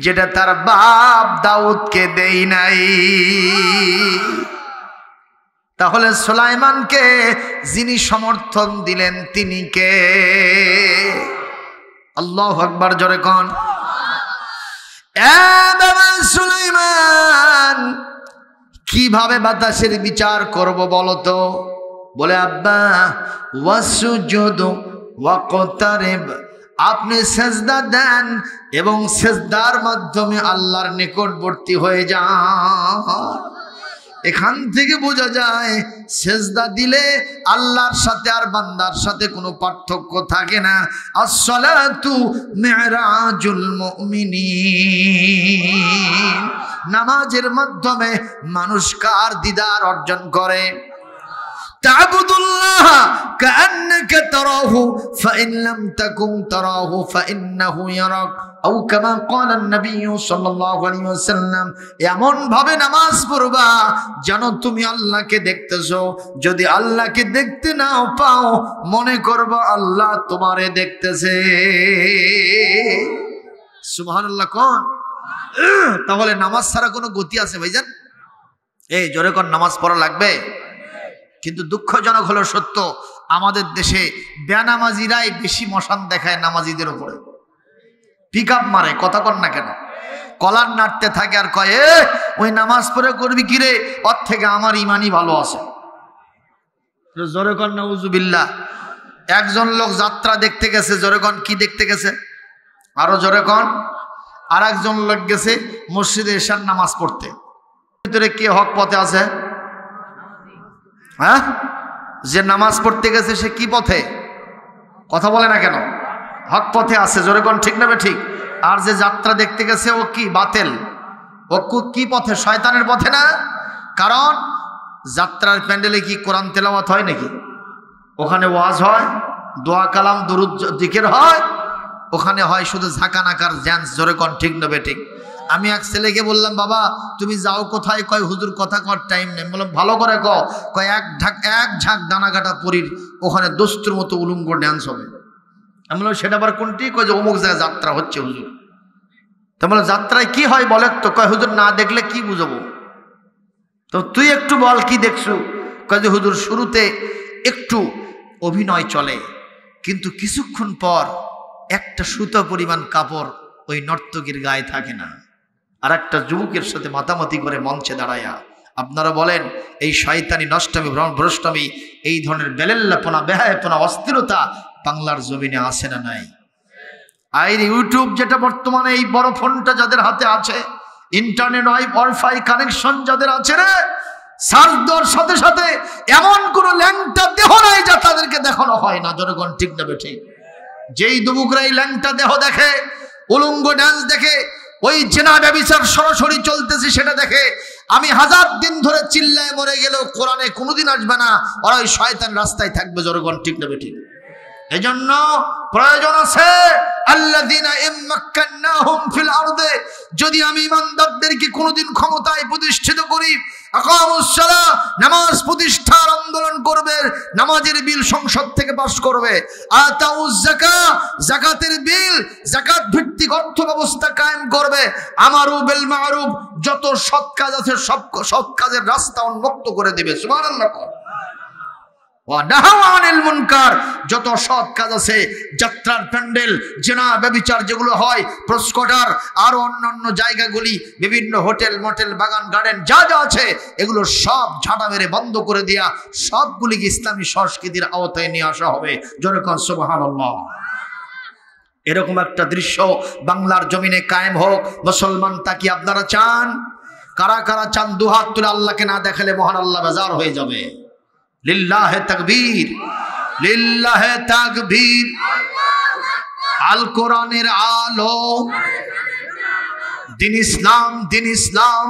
A: যেটা তার বাপ দাউদকে দেই নাই। তাহলে সুলাইমানকে যিনি সমর্থন দিলেন তিনি কে? আল্লাহু আকবার, জোরে কোন। বাবা সুলাইমান, কিভাবে বাতাসের বিচার করব বলো তো? বলে আব্বা ওয়াসুজুদু ওয়াকতারিব, আপনি সেজদা দেন এবং সেজদার মাধ্যমে আল্লাহর নিকটবর্তী হয়ে যান। এখান থেকে বোঝা যায় সেজদা দিলে আল্লাহর সাথে আর বান্দার সাথে কোনো পার্থক্য থাকে না। আসসালাতু মিরাজুল মুমিনিন, নামাজের মাধ্যমে মানুষ কার দিদার অর্জন করে? তা'বুদুল্লাহ কাআন্নাকা তারাহু ফাইন লাম তাকুন তারাহু ফাইন্নাহু ইয়ারাক, আও কামা ক্বালা নবী সাল্লাল্লাহু আলাইহি ওয়াসাল্লাম, এমন ভাবে নামাজ পড়বা যেন তুমি আল্লাহকে দেখতেছো। যদি আল্লাহকে দেখতে নাও পাও, মনে করবা আল্লাহ তোমারে দেখতেছে। সুবহানাল্লাহ কোন? তাহলে নামাজ ছাড়া কোনো গতি আছে ভাইজান? এই জোরে কোন নামাজ পড়া লাগবে। কিন্তু দুঃখজনক হলো সত্য, আমাদের দেশে বেনামাজিরাই বেশি মশান দেখায় নামাজিদের উপরে, পিক আপ মারে। কথা কর না কেন? কলার নাড়তে থাকে আর কয় ওই নামাজ পড়ে করবি কিরে, ওর থেকে আমার ইমানই ভালো আছে। জোরে কর নাউজুবিল্লাহ। একজন লোক যাত্রা দেখতে গেছে, জোরে কন কি দেখতে গেছে? আরো জোরে কন। আর একজন লোক গেছে মসজিদে এশার নামাজ পড়তে। ভিতরে কে হক পথে আছে? হ্যাঁ, যে নামাজ পড়তে গেছে সে কি পথে? কথা বলে না কেন? হক পথে আছে। জোরে কোন ঠিক না ঠিক? আর যে যাত্রা দেখতে গেছে ও কি বাতিল, ও কি পথে? শয়তানের পথে না। কারণ যাত্রার প্যান্ডেলে কি কোরআন তেলাওয়াত হয় নাকি? ওখানে ওয়াজ হয়, দোয়া কালাম দুরুদ জিকির হয়, ওখানে হয় শুধু ঝাঁকানাকার ড্যান্স। জোরে কোন ঠিক না ঠিক? আমি এক ছেলেকে বললাম, বাবা তুমি যাও কোথায়? কয় হুজুর কথা কর টাইম নেই। বললাম ভালো করে কয় এক ঝাঁক দানাকাটা পরীর ওখানে দোস্তুর মতো উলুঙ্গ ড্যান্স হবে। আমি বললাম সেটা আবার কোনটি? কয় যে অমুক জায়গায় যাত্রা হচ্ছে হুজুর। তা বললাম যাত্রায় কি হয় বলে তো? কয় হুজুর না দেখলে কি বুঝবো? তো তুই একটু বল কি দেখছু? কয় যে হুজুর শুরুতে একটু অভিনয় চলে, কিন্তু কিছুক্ষণ পর একটা সুতো পরিমাণ কাপড় ওই নর্তকীর গায়ে থাকে না। আর একটা যুবকের সাথে মাতামাতি করে মঞ্চে দাঁড়ায়া আপনারা বলেন এই শয়তানি নষ্টমী ভ্রষ্টমী এই ধরনের বেলেল্লাপনা বেহায়াপনা অস্থিরতা বাংলার জমিনে আছে না নাই? আর ইউটিউব যেটা বর্তমানে এই বড় ফোনটা যাদের হাতে আছে, ইন্টারনেট ওয়াইফাই কানেকশন যাদের আছে রে, সার্চ দেওয়ার সাথে সাথে এমন কোন ল্যাংটা দেহ নাই যা তাদেরকে দেখানো হয় না। জনগণ ঠিক না বেঠিক? যেই যুবকরা এই ল্যাংটা দেহ দেখে, উলঙ্গ ডান্স দেখে, ওই জেনা ব্যভিচার সরাসরি চলতেছে সেটা দেখে, আমি 1000 দিন ধরে চিল্লায় মরে গেলেও কোরআনে কোনোদিন আসবে না। ওরা ওই শয়তান রাস্তায় থাকবে। জনগণ ঠিক না বেঠিক? এজন্য প্রয়োজন আছে আল্লাযীনা ইম্মাক্কান্নাহুম ফিল আরদে, যদি আমি ইমানদারদেরকে কোনোদিন ক্ষমতায় প্রতিষ্ঠিত করি, আকামুস সালাহ, নামাজ প্রতিষ্ঠার আন্দোলন করবে, নামাজের বিল সংসদ থেকে পাস করবে, আতাউজ যাকাত, যাকাতের বিল, যাকাত ভিত্তিক অর্থ ব্যবস্থা কায়েম করবে, আমারু বিল মারুফ, যত সৎ কাজ আছে সব সৎ কাজের রাস্তা উন্মুক্ত করে দেবে। সুবহানাল্লাহ। মুনকার, যত সৎ কাজ আছে, যাত্রার প্যান্ডেল, জেনা ব্যভিচার যেগুলো হয়, প্রস্কটার আরো অন্যান্য জায়গাগুলি, বিভিন্ন হোটেল মোটেল বাগান গার্ডেন যা যা আছে এগুলো সব ঝাঁটা মেরে বন্ধ করে দেয়া, সবগুলিকে ইসলামী সংস্কৃতির আওতায় নিয়ে আসা হবে। জনগণ সুবহানাল্লাহ। এরকম একটা দৃশ্য বাংলার জমিনে কায়েম হোক। মুসলমান তা কি আপনারা চান? কারা কারা চান? দুহাত তুলে। আল্লাহকে না দেখালে মহান আল্লাহ বেজার হয়ে যাবে। লিল্লাহে তাকবীর, লিল্লাহে তাকবীর। আল কোরআনের আলো, দিন ইসলাম, দিন ইসলাম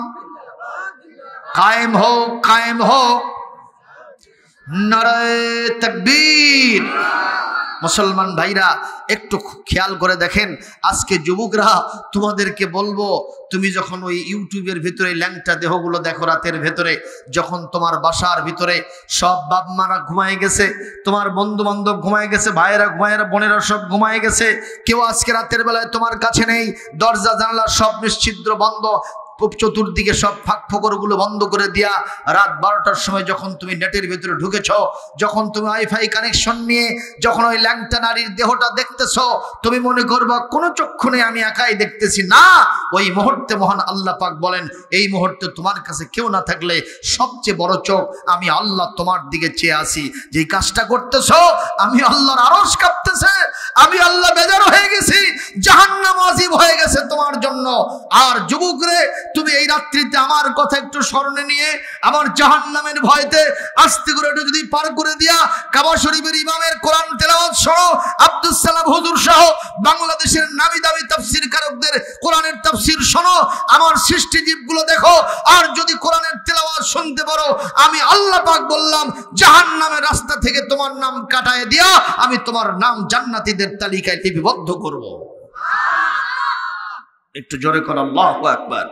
A: কায়েম হোক, কায়েম হোক। নারায়ে তাকবীর। মুসলমান ভাইরা একটু খেয়াল করে দেখেন, আজকে যুবকরা তোমাদেরকে বলবো, তুমি যখন ওই ইউটিউবের ভিতরে ল্যাংটা দেহগুলো দেখো রাতের ভেতরে, যখন তোমার বাসার ভিতরে সব বাপ মারা ঘুমায় গেছে, তোমার বন্ধু বান্ধব ঘুমায় গেছে, ভাইয়েরা ঘুমায়েরা বোনেরা সব ঘুমায় গেছে, কেউ আজকে রাতের বেলায় তোমার কাছে নেই, দরজা জানালা সব নিশ্ছিদ্র বন্ধ, চতুর্দিকে সব ফাঁক ফোকরগুলো বন্ধ করে দিয়া রাত 12টার সময় যখন তুমি নেটের ভিতরে ঢুকেছ, যখন তুমি ওয়াইফাই কানেকশন নিয়ে যখন ওই ল্যাংটা নারীর দেহটা দেখতেছ, তুমি মনে করবা কোনো চক্ষু নেই, আমি একাই দেখতেছি। না, ওই মুহূর্তে মহান আল্লাহ পাক বলেন, এই মুহূর্তে তোমার কাছে কেউ না থাকলে সবচেয়ে বড় চোখ আমি আল্লাহ তোমার দিকে চেয়ে আসি। যে কাজটা করতেছ আমি আল্লাহর আরশ কাঁপতেছে, আমি আল্লাহ বেজার হয়ে গেছি, জাহান্নাম ওয়াজিব হয়ে গেছে তোমার জন্য। আর যুবক রে, তুমি এই রাত্রিতে আমার কথা একটু স্মরণে নিয়ে আমার জাহান্নামের ভয়তে আস্তে করে একটু যদি পার করে দিয়া কাবা শরীফের ইমামের কোরআন তেলাওয়াত সহ আব্দুস সালাম হুজুর সহ বাংলাদেশের নামি দামি তাফসীর কারকদের কোরআনের তাফসীর শোনো, আমার সৃষ্টিজীবগুলো দেখো, আর যদি কোরআনের তেলাওয়াত শুনতে পারো, আমি আল্লাহ পাক বললাম জাহান্নামের রাস্তা থেকে তোমার নাম কাটায় দিয়া আমি তোমার নাম জান্নাতীদের তালিকায় লিপিবদ্ধ করব। একটু জোরে কর আল্লাহু আকবার।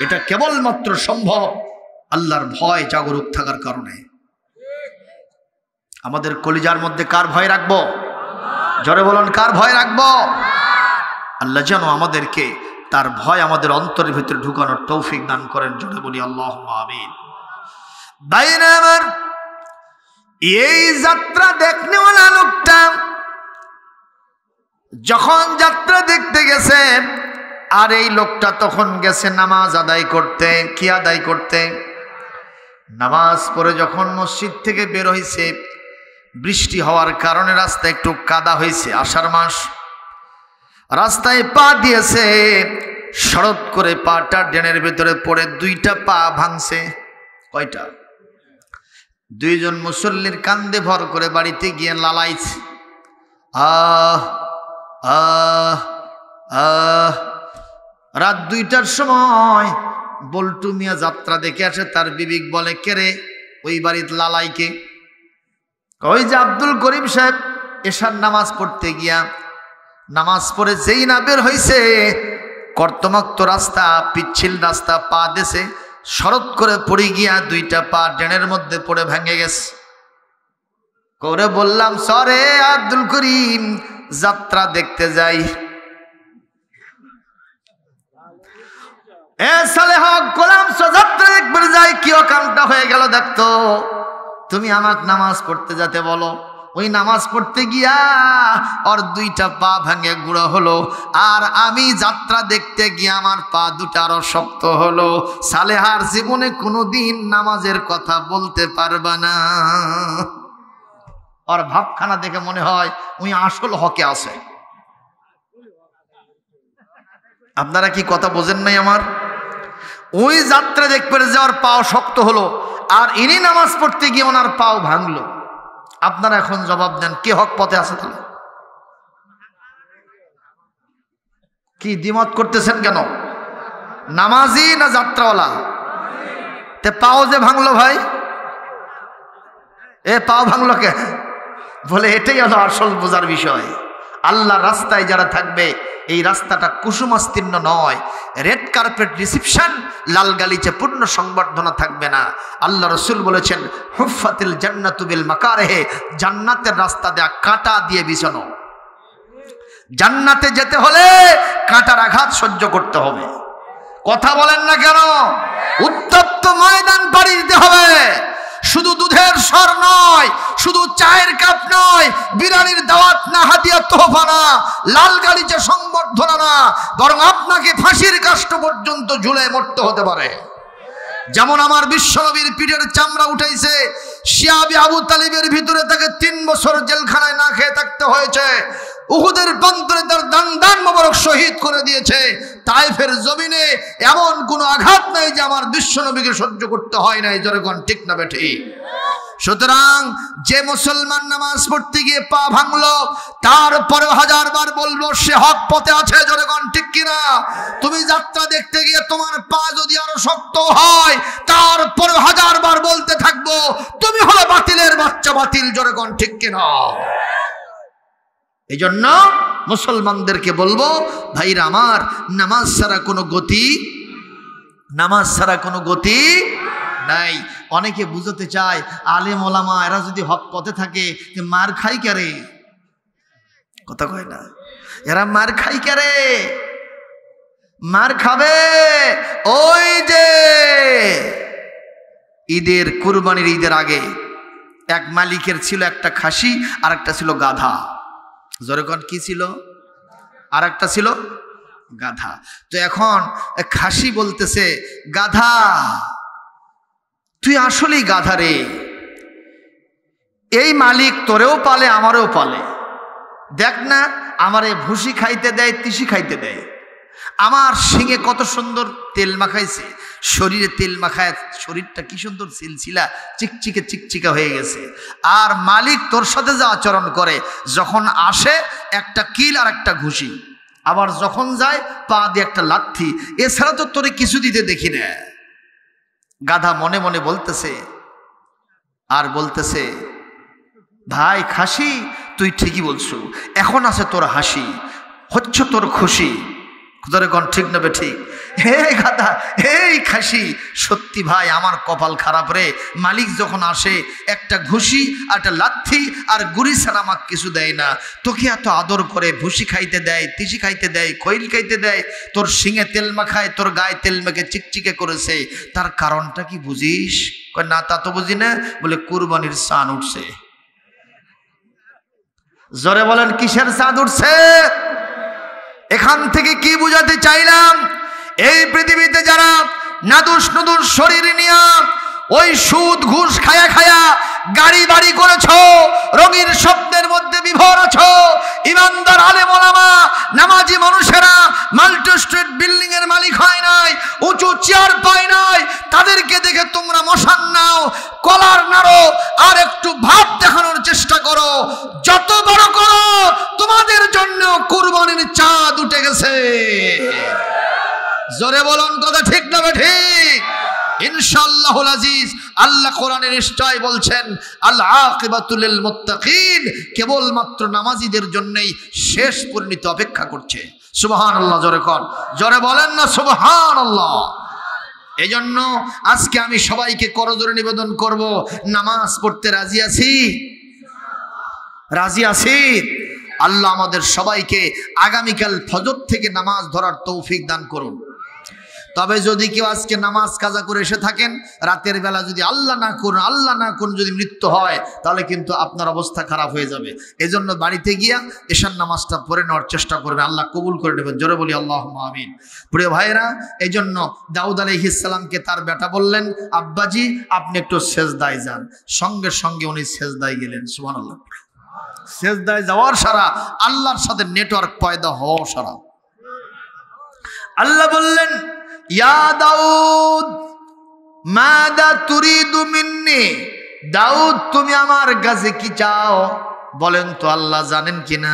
A: এটা কেবলমাত্র সম্ভব আল্লাহর ভয় জাগরুক থাকার কারণে। আমাদের কলিজার মধ্যে কার ভয় রাখবো? জোরে বলুন, কার ভয় রাখবো? আল্লাহ যেন আমাদেরকে তার ভয় আমাদের অন্তরের ভিতরে ঢুকানোর তৌফিক দান করেন। জোরে বলি আল্লাহুম্মা আমিন। ভাইরা আমার, এই যাত্রা দেখনেওয়ালা লোকটা যখন যাত্রা দেখতে গেছে, আর এই লোকটা তখন গেছে নামাজ আদায় করতে। কি আদায় করতে? নামাজ পড়ে যখন মসজিদ থেকে বের হয়েছে, বৃষ্টি হওয়ার কারণে রাস্তা একটু কাদা হয়েছে, আষাঢ় মাস, রাস্তায় পা দিয়েছে, শরৎ করে পাটা ড্রেনের ভেতরে পড়ে দুইটা পা ভাঙছে। কয়টা? দুইজন মুসল্লির কান্দে ভর করে বাড়িতে গিয়ে লালাইছে, আহ আহ আহ। রাত 2টার সময় বল্টু মিয়া যাত্রা দেখে আসে, তার বিবেক বলে, কেরে ওই বাড়ির লালাইকে? ওই যে আব্দুল করিম সাহেব এশার নামাজ পড়তে গিয়া, নামাজ পড়ে যেই না বের হয়েছে, কর্তমাক্ত রাস্তা, পিচ্ছিল রাস্তা, পা দেশে শরৎ করে পড়ে গিয়া দুইটা পা ড্রেনের মধ্যে পড়ে ভেঙে গেছে। করে বললাম, সরে আব্দুল করিম, যাত্রা দেখতে যাই। এ সালেহ গোলাম, যাত্রা দেখতে যাই, কি কামটা হয়ে গেল দেখতো। তুমি আমাকে নামাজ পড়তে যেতে বলো, ওই নামাজ পড়তে গিয়া ওর দুইটা পা ভেঙে গুঁড়ো হলো, আর আমি যাত্রা দেখতে গিয়ে আমার পা দুটা আরো শক্ত হলো। সালেহার জীবনে কোনোদিন নামাজের কথা বলতে পারবা না। ওর ভাবখানা দেখে মনে হয় ওই আসল হকে আছে। আপনারা কি কথা বোঝেন নাই আমার? ওই যাত্রা দেখতে যাওয়ার পাও শক্ত হলো, আর ইনি নামাজ পড়তে গিয়ে ওনার পাও ভাঙলো। আপনারা এখন জবাব দেন, কে হক পথে আছে? তাহলে কি দ্বিমত করতেছেন কেন? নামাজি না যাত্রাওয়ালা? তে পাও যে ভাঙলো ভাই, এ পাও ভাঙলো কে? বলে এটাই হলো আসল বোঝার বিষয়। আল্লাহর রাস্তায় যারা থাকবে, এই রাস্তাটা কুসুমাস্তীর্ণ নয়, রেড কার্পেট রিসিপশন, লাল গালিচে পূর্ণ সংবর্ধনা থাকবে না। আল্লাহ রসুল বলেছেন, হুফাতিল জান্নাতু বিল মাকারিহি, জান্নাতের রাস্তা দেয়া কাঁটা দিয়ে বিছানো। জান্নাতে যেতে হলে কাঁটার আঘাত সহ্য করতে হবে। কথা বলেন না কেন? উত্তপ্ত ময়দান পাড়ি দিতে হবে। শুধু দুধের স্বর নয়, শুধু চায়ের কাপ নয়, বিরিয়ানির দাওয়াত না, হাদিয়া তোহফা না, লাল গালিচে সংবর্ধনা না, বরং আপনাকে ফাঁসির কাষ্ঠ পর্যন্ত ঝুলে মরতে হতে পারে। যেমন আমার বিশ্বনবীর পিঠের চামড়া উঠাইছে, শিয়াবি আবু তালিবের ভিতরে তাকে 3 বছর জেলখানায় না খেয়ে থাকতে হয়েছে। উহুদের প্রান্তরে তার দান মোবারক শহীদ করে দিয়েছে। তায়েফের জমিনে এমন কোনো আঘাত নাই যে আমার বিশ্বনবীকে সহ্য করতে হয় নাই। যেরকম ঠিক না বেঠি? সুতরাং যে মুসলমান নামাজ পড়তে গিয়ে পা ভাঙলো, তারপরে 1000 বার বলবো সে হক পথে আছে। যেরকম ঠিক কিনা? তুমি যাত্রা দেখতে গিয়ে তোমার পা যদি আরো শক্ত হয়, তারপরে 1000 বার বলতে থাকবো তুমি হলো বাতিলের বাচ্চা, বাতিল। যেরকম ঠিক কিনা? এই জন্য মুসলমানদেরকে বলবো, ভাইরা আমার, নামাজ ছাড়া কোনো গতি, নামাজ ছাড়া কোনো গতি নাই। অনেকে বুঝতে চায়, আলেম ওলামা এরা যদি হক পথে থাকে মার খাই কারে? কথা কয় না, এরা মার খাই কারে? মার খাবে। ওই যে ঈদের কুরবানির ঈদের আগে এক মালিকের ছিল একটা খাসি আর একটা ছিল গাধা। জোরেকন কি ছিল? আর একটা ছিল গাধা। তো এখন খাসি বলতেছে, গাধা তুই আসলেই গাধা রে, এই মালিক তোরেও পালে আমারও পালে, দেখ না আমারে ভুসি খাইতে দেয়, তিসি খাইতে দেয়, আমার শিঙে কত সুন্দর তেল মাখাইছে, শরীরে তেল মাখায় শরীরটা কি সুন্দর সিলসিলা চিকচিকে চিকচিকা হয়ে গেছে। আর মালিক তোর সাথে যা আচরণ করে, যখন আসে একটা কিল আর একটা ঘুষি, আবার যখন যায় পা দিয়ে একটা লাথি, এছাড়া তো তোরে কিছু দিতে দেখি না। গাধা মনে মনে বলতেছে আর বলতেছে, ভাই খাসি তুই ঠিকই বলছো, এখন আছে তোর হাসি, হচ্ছে তোর খুশি। কোন ঠিক নেবে ঠিক? হে গাধা, এই খাসি, সত্যি ভাই আমার কপাল খারাপ রে, মালিক যখন আসে একটা ঘুষি আর একটা লাথি আর গুড়ি ছাড়া আমাকে কিছু দেয় না। তোকে এত আদর করে ভুসি খাইতে দেয়, তিসি খাইতে দেয়, খৈল খাইতে দেয়, তোর শিঙে তেল মাখায়, তোর গায়ে তেল মেখে চিকচিকে করেছে, তার কারণটা কি বুঝিস? না তা তো বুঝি না। বলে কুরবানির চাঁদ উঠছে। জোরে বলেন কিসের চাঁদ উঠছে? এখান থেকে কি বুঝাতে চাইলাম, এই পৃথিবীতে যারা নাদুস নুদুস শরীর নিয়া ওই সুদ ঘুষ খায়া খায়া গাড়ি বাড়ি করেছ, রঙিন স্বপ্নের মধ্যে বিভোর আছো, ইমানদার আলেম ওলামা নামাজি মানুষেরা মাল্টি স্ট্রিট বিল্ডিং এর মালিক হয় নাই, উঁচু চেয়ার পায় নাই, তাদেরকে দেখে তোমরা মশান নাও, কলার নাড়ো, আর একটু ভাব দেখানোর চেষ্টা করো। যত বড় করো, তোমাদের জন্য কুরবানির চাঁদ উঠে গেছে। জোরে বলুন কথা ঠিক না ঠিক? ইনশাআল্লাহুল আজিজ। আল্লাহ কোরআনে নিশ্চয় বলছেন, আল আকিবাতুল লিল মুত্তাকিন, কেবলমাত্র নামাজীদের জন্যই শেষ পরিণতি অপেক্ষা করছে। সুবহানাল্লাহ। জোরে বলেন না সুবহানাল্লাহ। এজন্য আজকে আমি সবাইকে করজোড়ে নিবেদন করব, নামাজ পড়তে রাজি আছি? রাজি আছি? আল্লাহ আমাদের সবাইকে আগামীকাল ফজর থেকে নামাজ ধরার তৌফিক দান করুন। তবে যদি কেউ আজকে নামাজ কাজা করে এসে থাকেন, রাতের বেলা যদি আল্লাহ না করুন যদি মৃত্যু হয়, তাহলে কিন্তু আপনার অবস্থা খারাপ হয়ে যাবে। এজন্য বাড়িতে গিয়া এশার নামাজটা পড়ে নেওয়ার চেষ্টা করবেন, আল্লাহ কবুল করে নেবেন। জোরে বলি আল্লাহুম্মা আমিন। প্রিয় ভাইরা, এই জন্য দাউদ আলাইহিস সালামকে তার বেটা বললেন, আব্বাজি আপনি একটু সেজদায় যান। সঙ্গে সঙ্গে উনি সেজদায় গেলেন। সুবহানাল্লাহ। সেজদায় যাওয়ার সারা আল্লাহর সাথে নেটওয়ার্ক পয়দা হওয়া সারা। আল্লাহ বললেন, ইয়া দাউদ মাদা তুরিদু মিন্নি, দাউদ তুমি আমার কাছে কি চাও বলেন তো? আল্লাহ জানেন কিনা?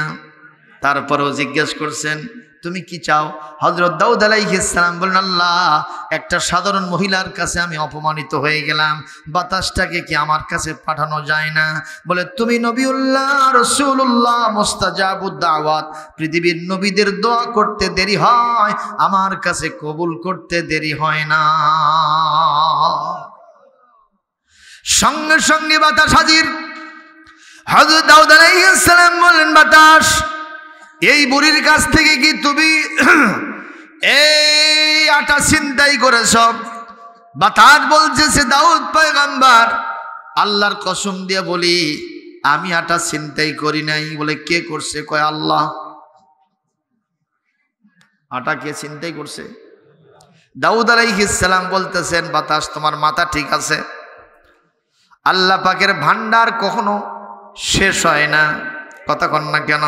A: তারপরেও জিজ্ঞেস করছেন, তুমি কি চাও? হযরত দাউদ আলাইহিস সালাম বলেন, আল্লাহ একটা সাধারণ মহিলার কাছে আমি অপমানিত হয়ে গেলাম, বাতাসটাকে কি আমার কাছে পাঠানো যায় না? বলে, তুমি নবিউল্লাহ রাসূলুল্লাহ মুস্তাজাবুদ দাওয়াত, পৃথিবীর নবীদের দোয়া করতে দেরি হয়, আমার কাছে কবুল করতে দেরি হয় না। সঙ্গে সঙ্গে বাতাস হাজির। হযরত দাউদ আলাইহিস সালাম বললেন, বাতাস এই বুড়ির কাছ থেকে কি তুমি এই আটা ছিনতাই করেছ? বাতাস বলছে, দাউদ পয়গম্বর আল্লাহর কসম দিয়ে বলি আমি আটা ছিনতাই করি নাই। বলে, কে করছে? কয় আল্লাহ। আটা কে ছিনতাই করছে? দাউদ আলাইহিস সালাম বলতেছেন, বাতাস তোমার মাথা ঠিক আছে? আল্লাহ পাকের ভান্ডার কখনো শেষ হয় না। কথা কন না কেন?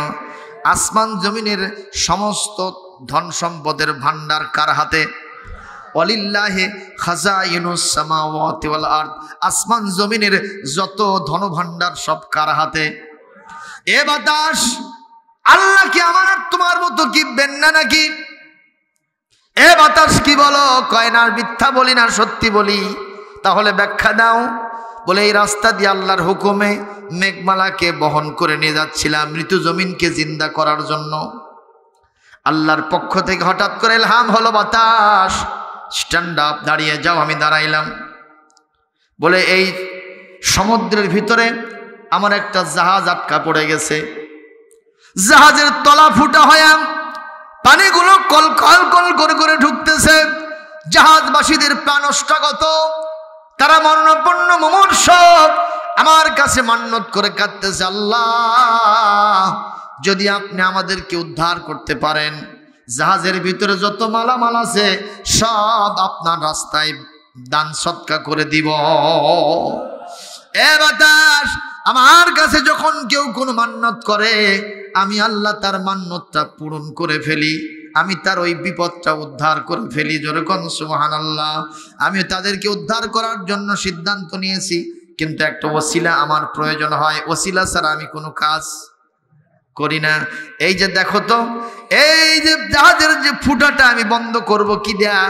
A: আসমান জমিনের সমস্ত ধন সম্পদের ভান্ডার কার হাতে? ওয়ালিল্লাহি খাজাইনুস সামাওয়াতি ওয়াল আরদ, আসমান জমিনের যত ধন ভান্ডার সব কার হাতে? এ বাতাস, আল্লাহ কি আমার তোমার মতো কি বেন্না নাকি? এ বাতাস কি বলো? কয় না, মিথ্যা বলি না, সত্যি বলি। তাহলে ব্যাখ্যা দাও। বলে, এই রাস্তা দিয়ে আল্লাহর হুকুমে মেঘমালাকে বহন করে নিয়ে যাচ্ছিলাম মৃত্যু জমিনকে জিন্দা করার জন্য। আল্লাহর পক্ষ থেকে হঠাৎ করে ইলহাম হলো, বাতাস স্ট্যান্ড আপ, দাঁড়িয়ে যাও। আমি দাঁড়াইলাম। বলে, এই সমুদ্রের ভিতরে আমার একটা জাহাজ আটকা পড়ে গেছে, জাহাজের তলা ফুটা হয়ে পানিগুলো কলকল কল করে করে ঢুকতেছে। জাহাজবাসীদের প্রাণ অষ্টাগত, তারা মরণাপন্ন মুমূর্ষ আমার কাছে মান্নত করে কাঁদতেছে, আল্লাহ যদি আপনি আমাদেরকে উদ্ধার করতে পারেন, জাহাজের ভিতরে যত মালামাল আছে সব আপনার রাস্তায় দান সদকা করে দিব। এ বাতাস, আমার কাছে যখন কেউ কোনো মান্নত করে আমি আল্লাহ তার মান্নতটা পূরণ করে ফেলি, আমি তার ওই বিপদটা উদ্ধার করে ফেলি। জোরে কোন সুবহানাল্লাহ। আমি তাদেরকে উদ্ধার করার জন্য সিদ্ধান্ত নিয়েছি, কিন্তু একটা ওসিলা আমার প্রয়োজন হয়, ওসিলা ছাড়া আমি কোনো কাজ করি না। এই যে দেখো তো, এই যে জাহাজের যে ফুটাটা আমি বন্ধ করব কি দেয়া,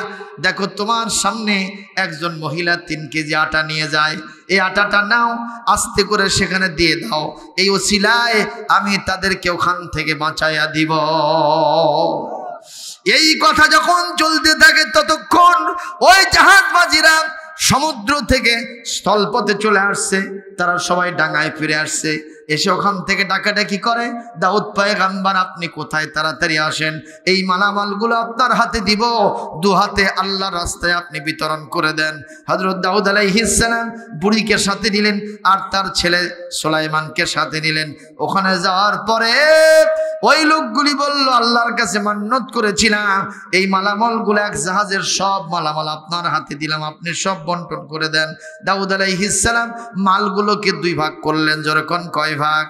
A: দেখো তোমার সামনে একজন মহিলা 3 কেজি আটা নিয়ে যায়, এই আটাটা নাও, আস্তে করে সেখানে দিয়ে দাও, এই ওসিলায় আমি তাদেরকে ওখান থেকে বাঁচাইয়া দিব। এই কথা যখন চলতে থাকে ততক্ষণ ওই জাহাজবাজিরা সমুদ্র থেকে স্থলপথে চলে আসছে, তারা সবাই ডাঙায় ফিরে আসছে। এসে ওখান থেকে ডাকাডাকি করে, দাউদ পয়গম্বর আপনি কোথায়, তাড়াতাড়ি আসেন, এই মালামালগুলো আপনার হাতে দিব, 2 হাতে আল্লাহর রাস্তায় আপনি বিতরণ করে দেন। হযরত দাউদ আলাইহিস সালাম বুড়িকে সাথে নিলেন আর তার ছেলে সুলাইমানকে সাথে নিলেন। ওখানে যাওয়ার পরে ওই লোকগুলি বলল, আল্লাহর কাছে মান্নত করেছিলাম এই মালামালগুলো, এক জাহাজের সব মালামাল আপনার হাতে দিলাম, আপনি সব বন্টন করে দেন। দাউদ আলাইহিস সালাম মালগুলোকে 2 ভাগ করলেন। যখন কয় ভাগ?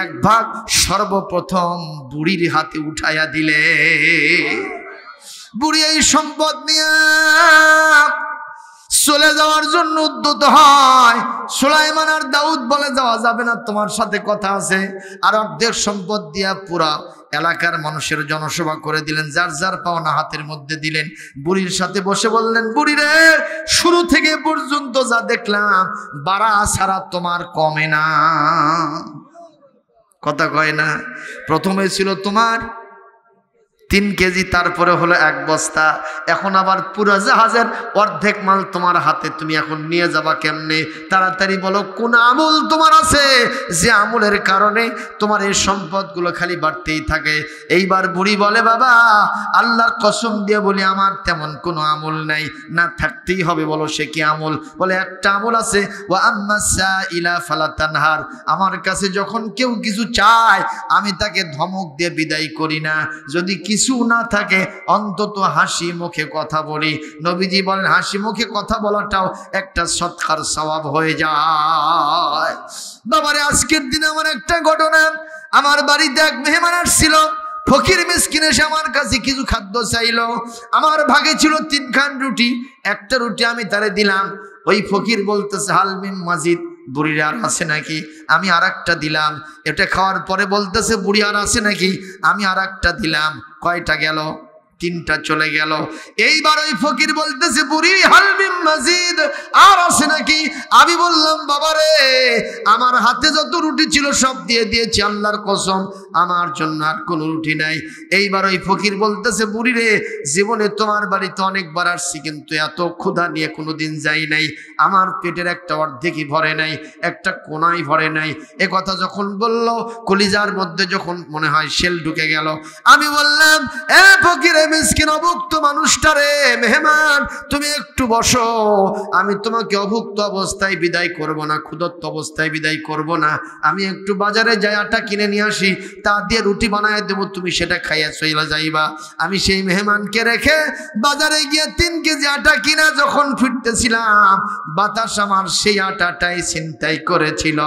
A: 1 ভাগ সর্বপ্রথম বুড়ির হাতে উঠাইয়া দিলে। বুড়ি এই সম্পদ নিয়ে চলে যাওয়ার জন্য উদ্যত হয়। সুলাইমান আর দাউদ বলে, যাওয়া যাবে না, তোমার সাথে কথা আছে। আর অর্ধেক সম্পদ দিয়া পুরা এলাকার মানুষের জনসভা করে দিলেন, যার যার পাওনা হাতের মধ্যে দিলেন। বুড়ির সাথে বসে বললেন, বুড়ি রে, শুরু থেকে পর্যন্ত যা দেখলাম বাড়া ছাড়া তোমার কমে না। কথা কয় না? প্রথমে ছিল তোমার 3 কেজি, তারপরে হলো 1 বস্তা, এখন আবার পুরো জাহাজের অর্ধেক মাল তোমার হাতে, তুমি এখন নিয়ে যাবা কেমনে? তাড়াতাড়ি বলো, কোন আমল তোমার আছে যে আমলের কারণে তোমার এই সম্পদগুলো খালি বাড়তেই থাকে? এইবার বুড়ি বলে, বাবা আল্লাহর কসম দিয়ে বলি আমার তেমন কোনো আমল নাই, না থাকতেই হবে। বলো সে কি আমল? বলে একটা আমল আছে, ওয়া আম্মা সাইলা ফালা তানহার, আমার কাছে যখন কেউ কিছু চায় আমি তাকে ধমক দিয়ে বিদায় করি না, যদি কিছু না থাকে অন্তত হাসি মুখে কথা বলি। নবীজি বলেন হাসি মুখে কথা বলাটাও একটা সৎকার সওয়াব হয়ে যায়। বাবারে, আজকের দিনে আমার একটা ঘটনা, আমার বাড়িতে এক মেহমান আসছিল, ফকির মিসকিন এসে আমার কাছে কিছু খাদ্য চাইলো। আমার ভাগে ছিল 3 খান রুটি, একটা রুটি আমি তারে দিলাম। ওই ফকির বলতেছে, হালমিম মাজিদ, বুড়ির আর আছে নাকি? আমি আর একটা দিলাম। এটা খাওয়ার পরে বলতেছে, বুড়ি আর আছে নাকি? আমি আর একটা দিলাম। কয়টা গেল? 3টা চলে গেল। এইবার ওই ফকির বলতেছে, বুড়ি হালমিম মাজিদ, আর আছে নাকি? আমি বললাম, বাবারে আমার হাতে যত রুটি ছিল সব দিয়ে দিয়েছি, আল্লাহর কসম আমার জন্য আর কোনো রুটি নাই। এইবার ওই ফকির বলতেছে, বুড়ি রে, জীবনে তোমার বাড়িতে অনেকবার আসছি, কিন্তু এত ক্ষুধা নিয়ে কোনোদিন যাই নাই, আমার পেটের একটা অর্ধেকই ভরে নাই, একটা কোনাই ভরে নাই। এ কথা যখন বলল, কলিজার মধ্যে যখন মনে হয় শেল ঢুকে গেল। আমি বললাম, এ ফকির মিসকিন অভুক্ত মানুষটারে, মেহমান তুমি একটু বসো, আমি তোমাকে অভুক্ত অবস্থায় বিদায় করব না, ক্ষুধার্ত অবস্থায় বিদায় করব না। আমি একটু বাজারে যাই আটা কিনে নিয়ে আসি, তা দিয়ে রুটি বানায় দেবো, তুমি সেটা খাইয়া চলে যাইবা। আমি সেই মেহমানকে রেখে বাজারে গিয়ে 3 কেজি আটা কিনা যখন ফিরতেছিলাম, বাতাস আমার সেই আটাটাই ছিনতাই করেছিল।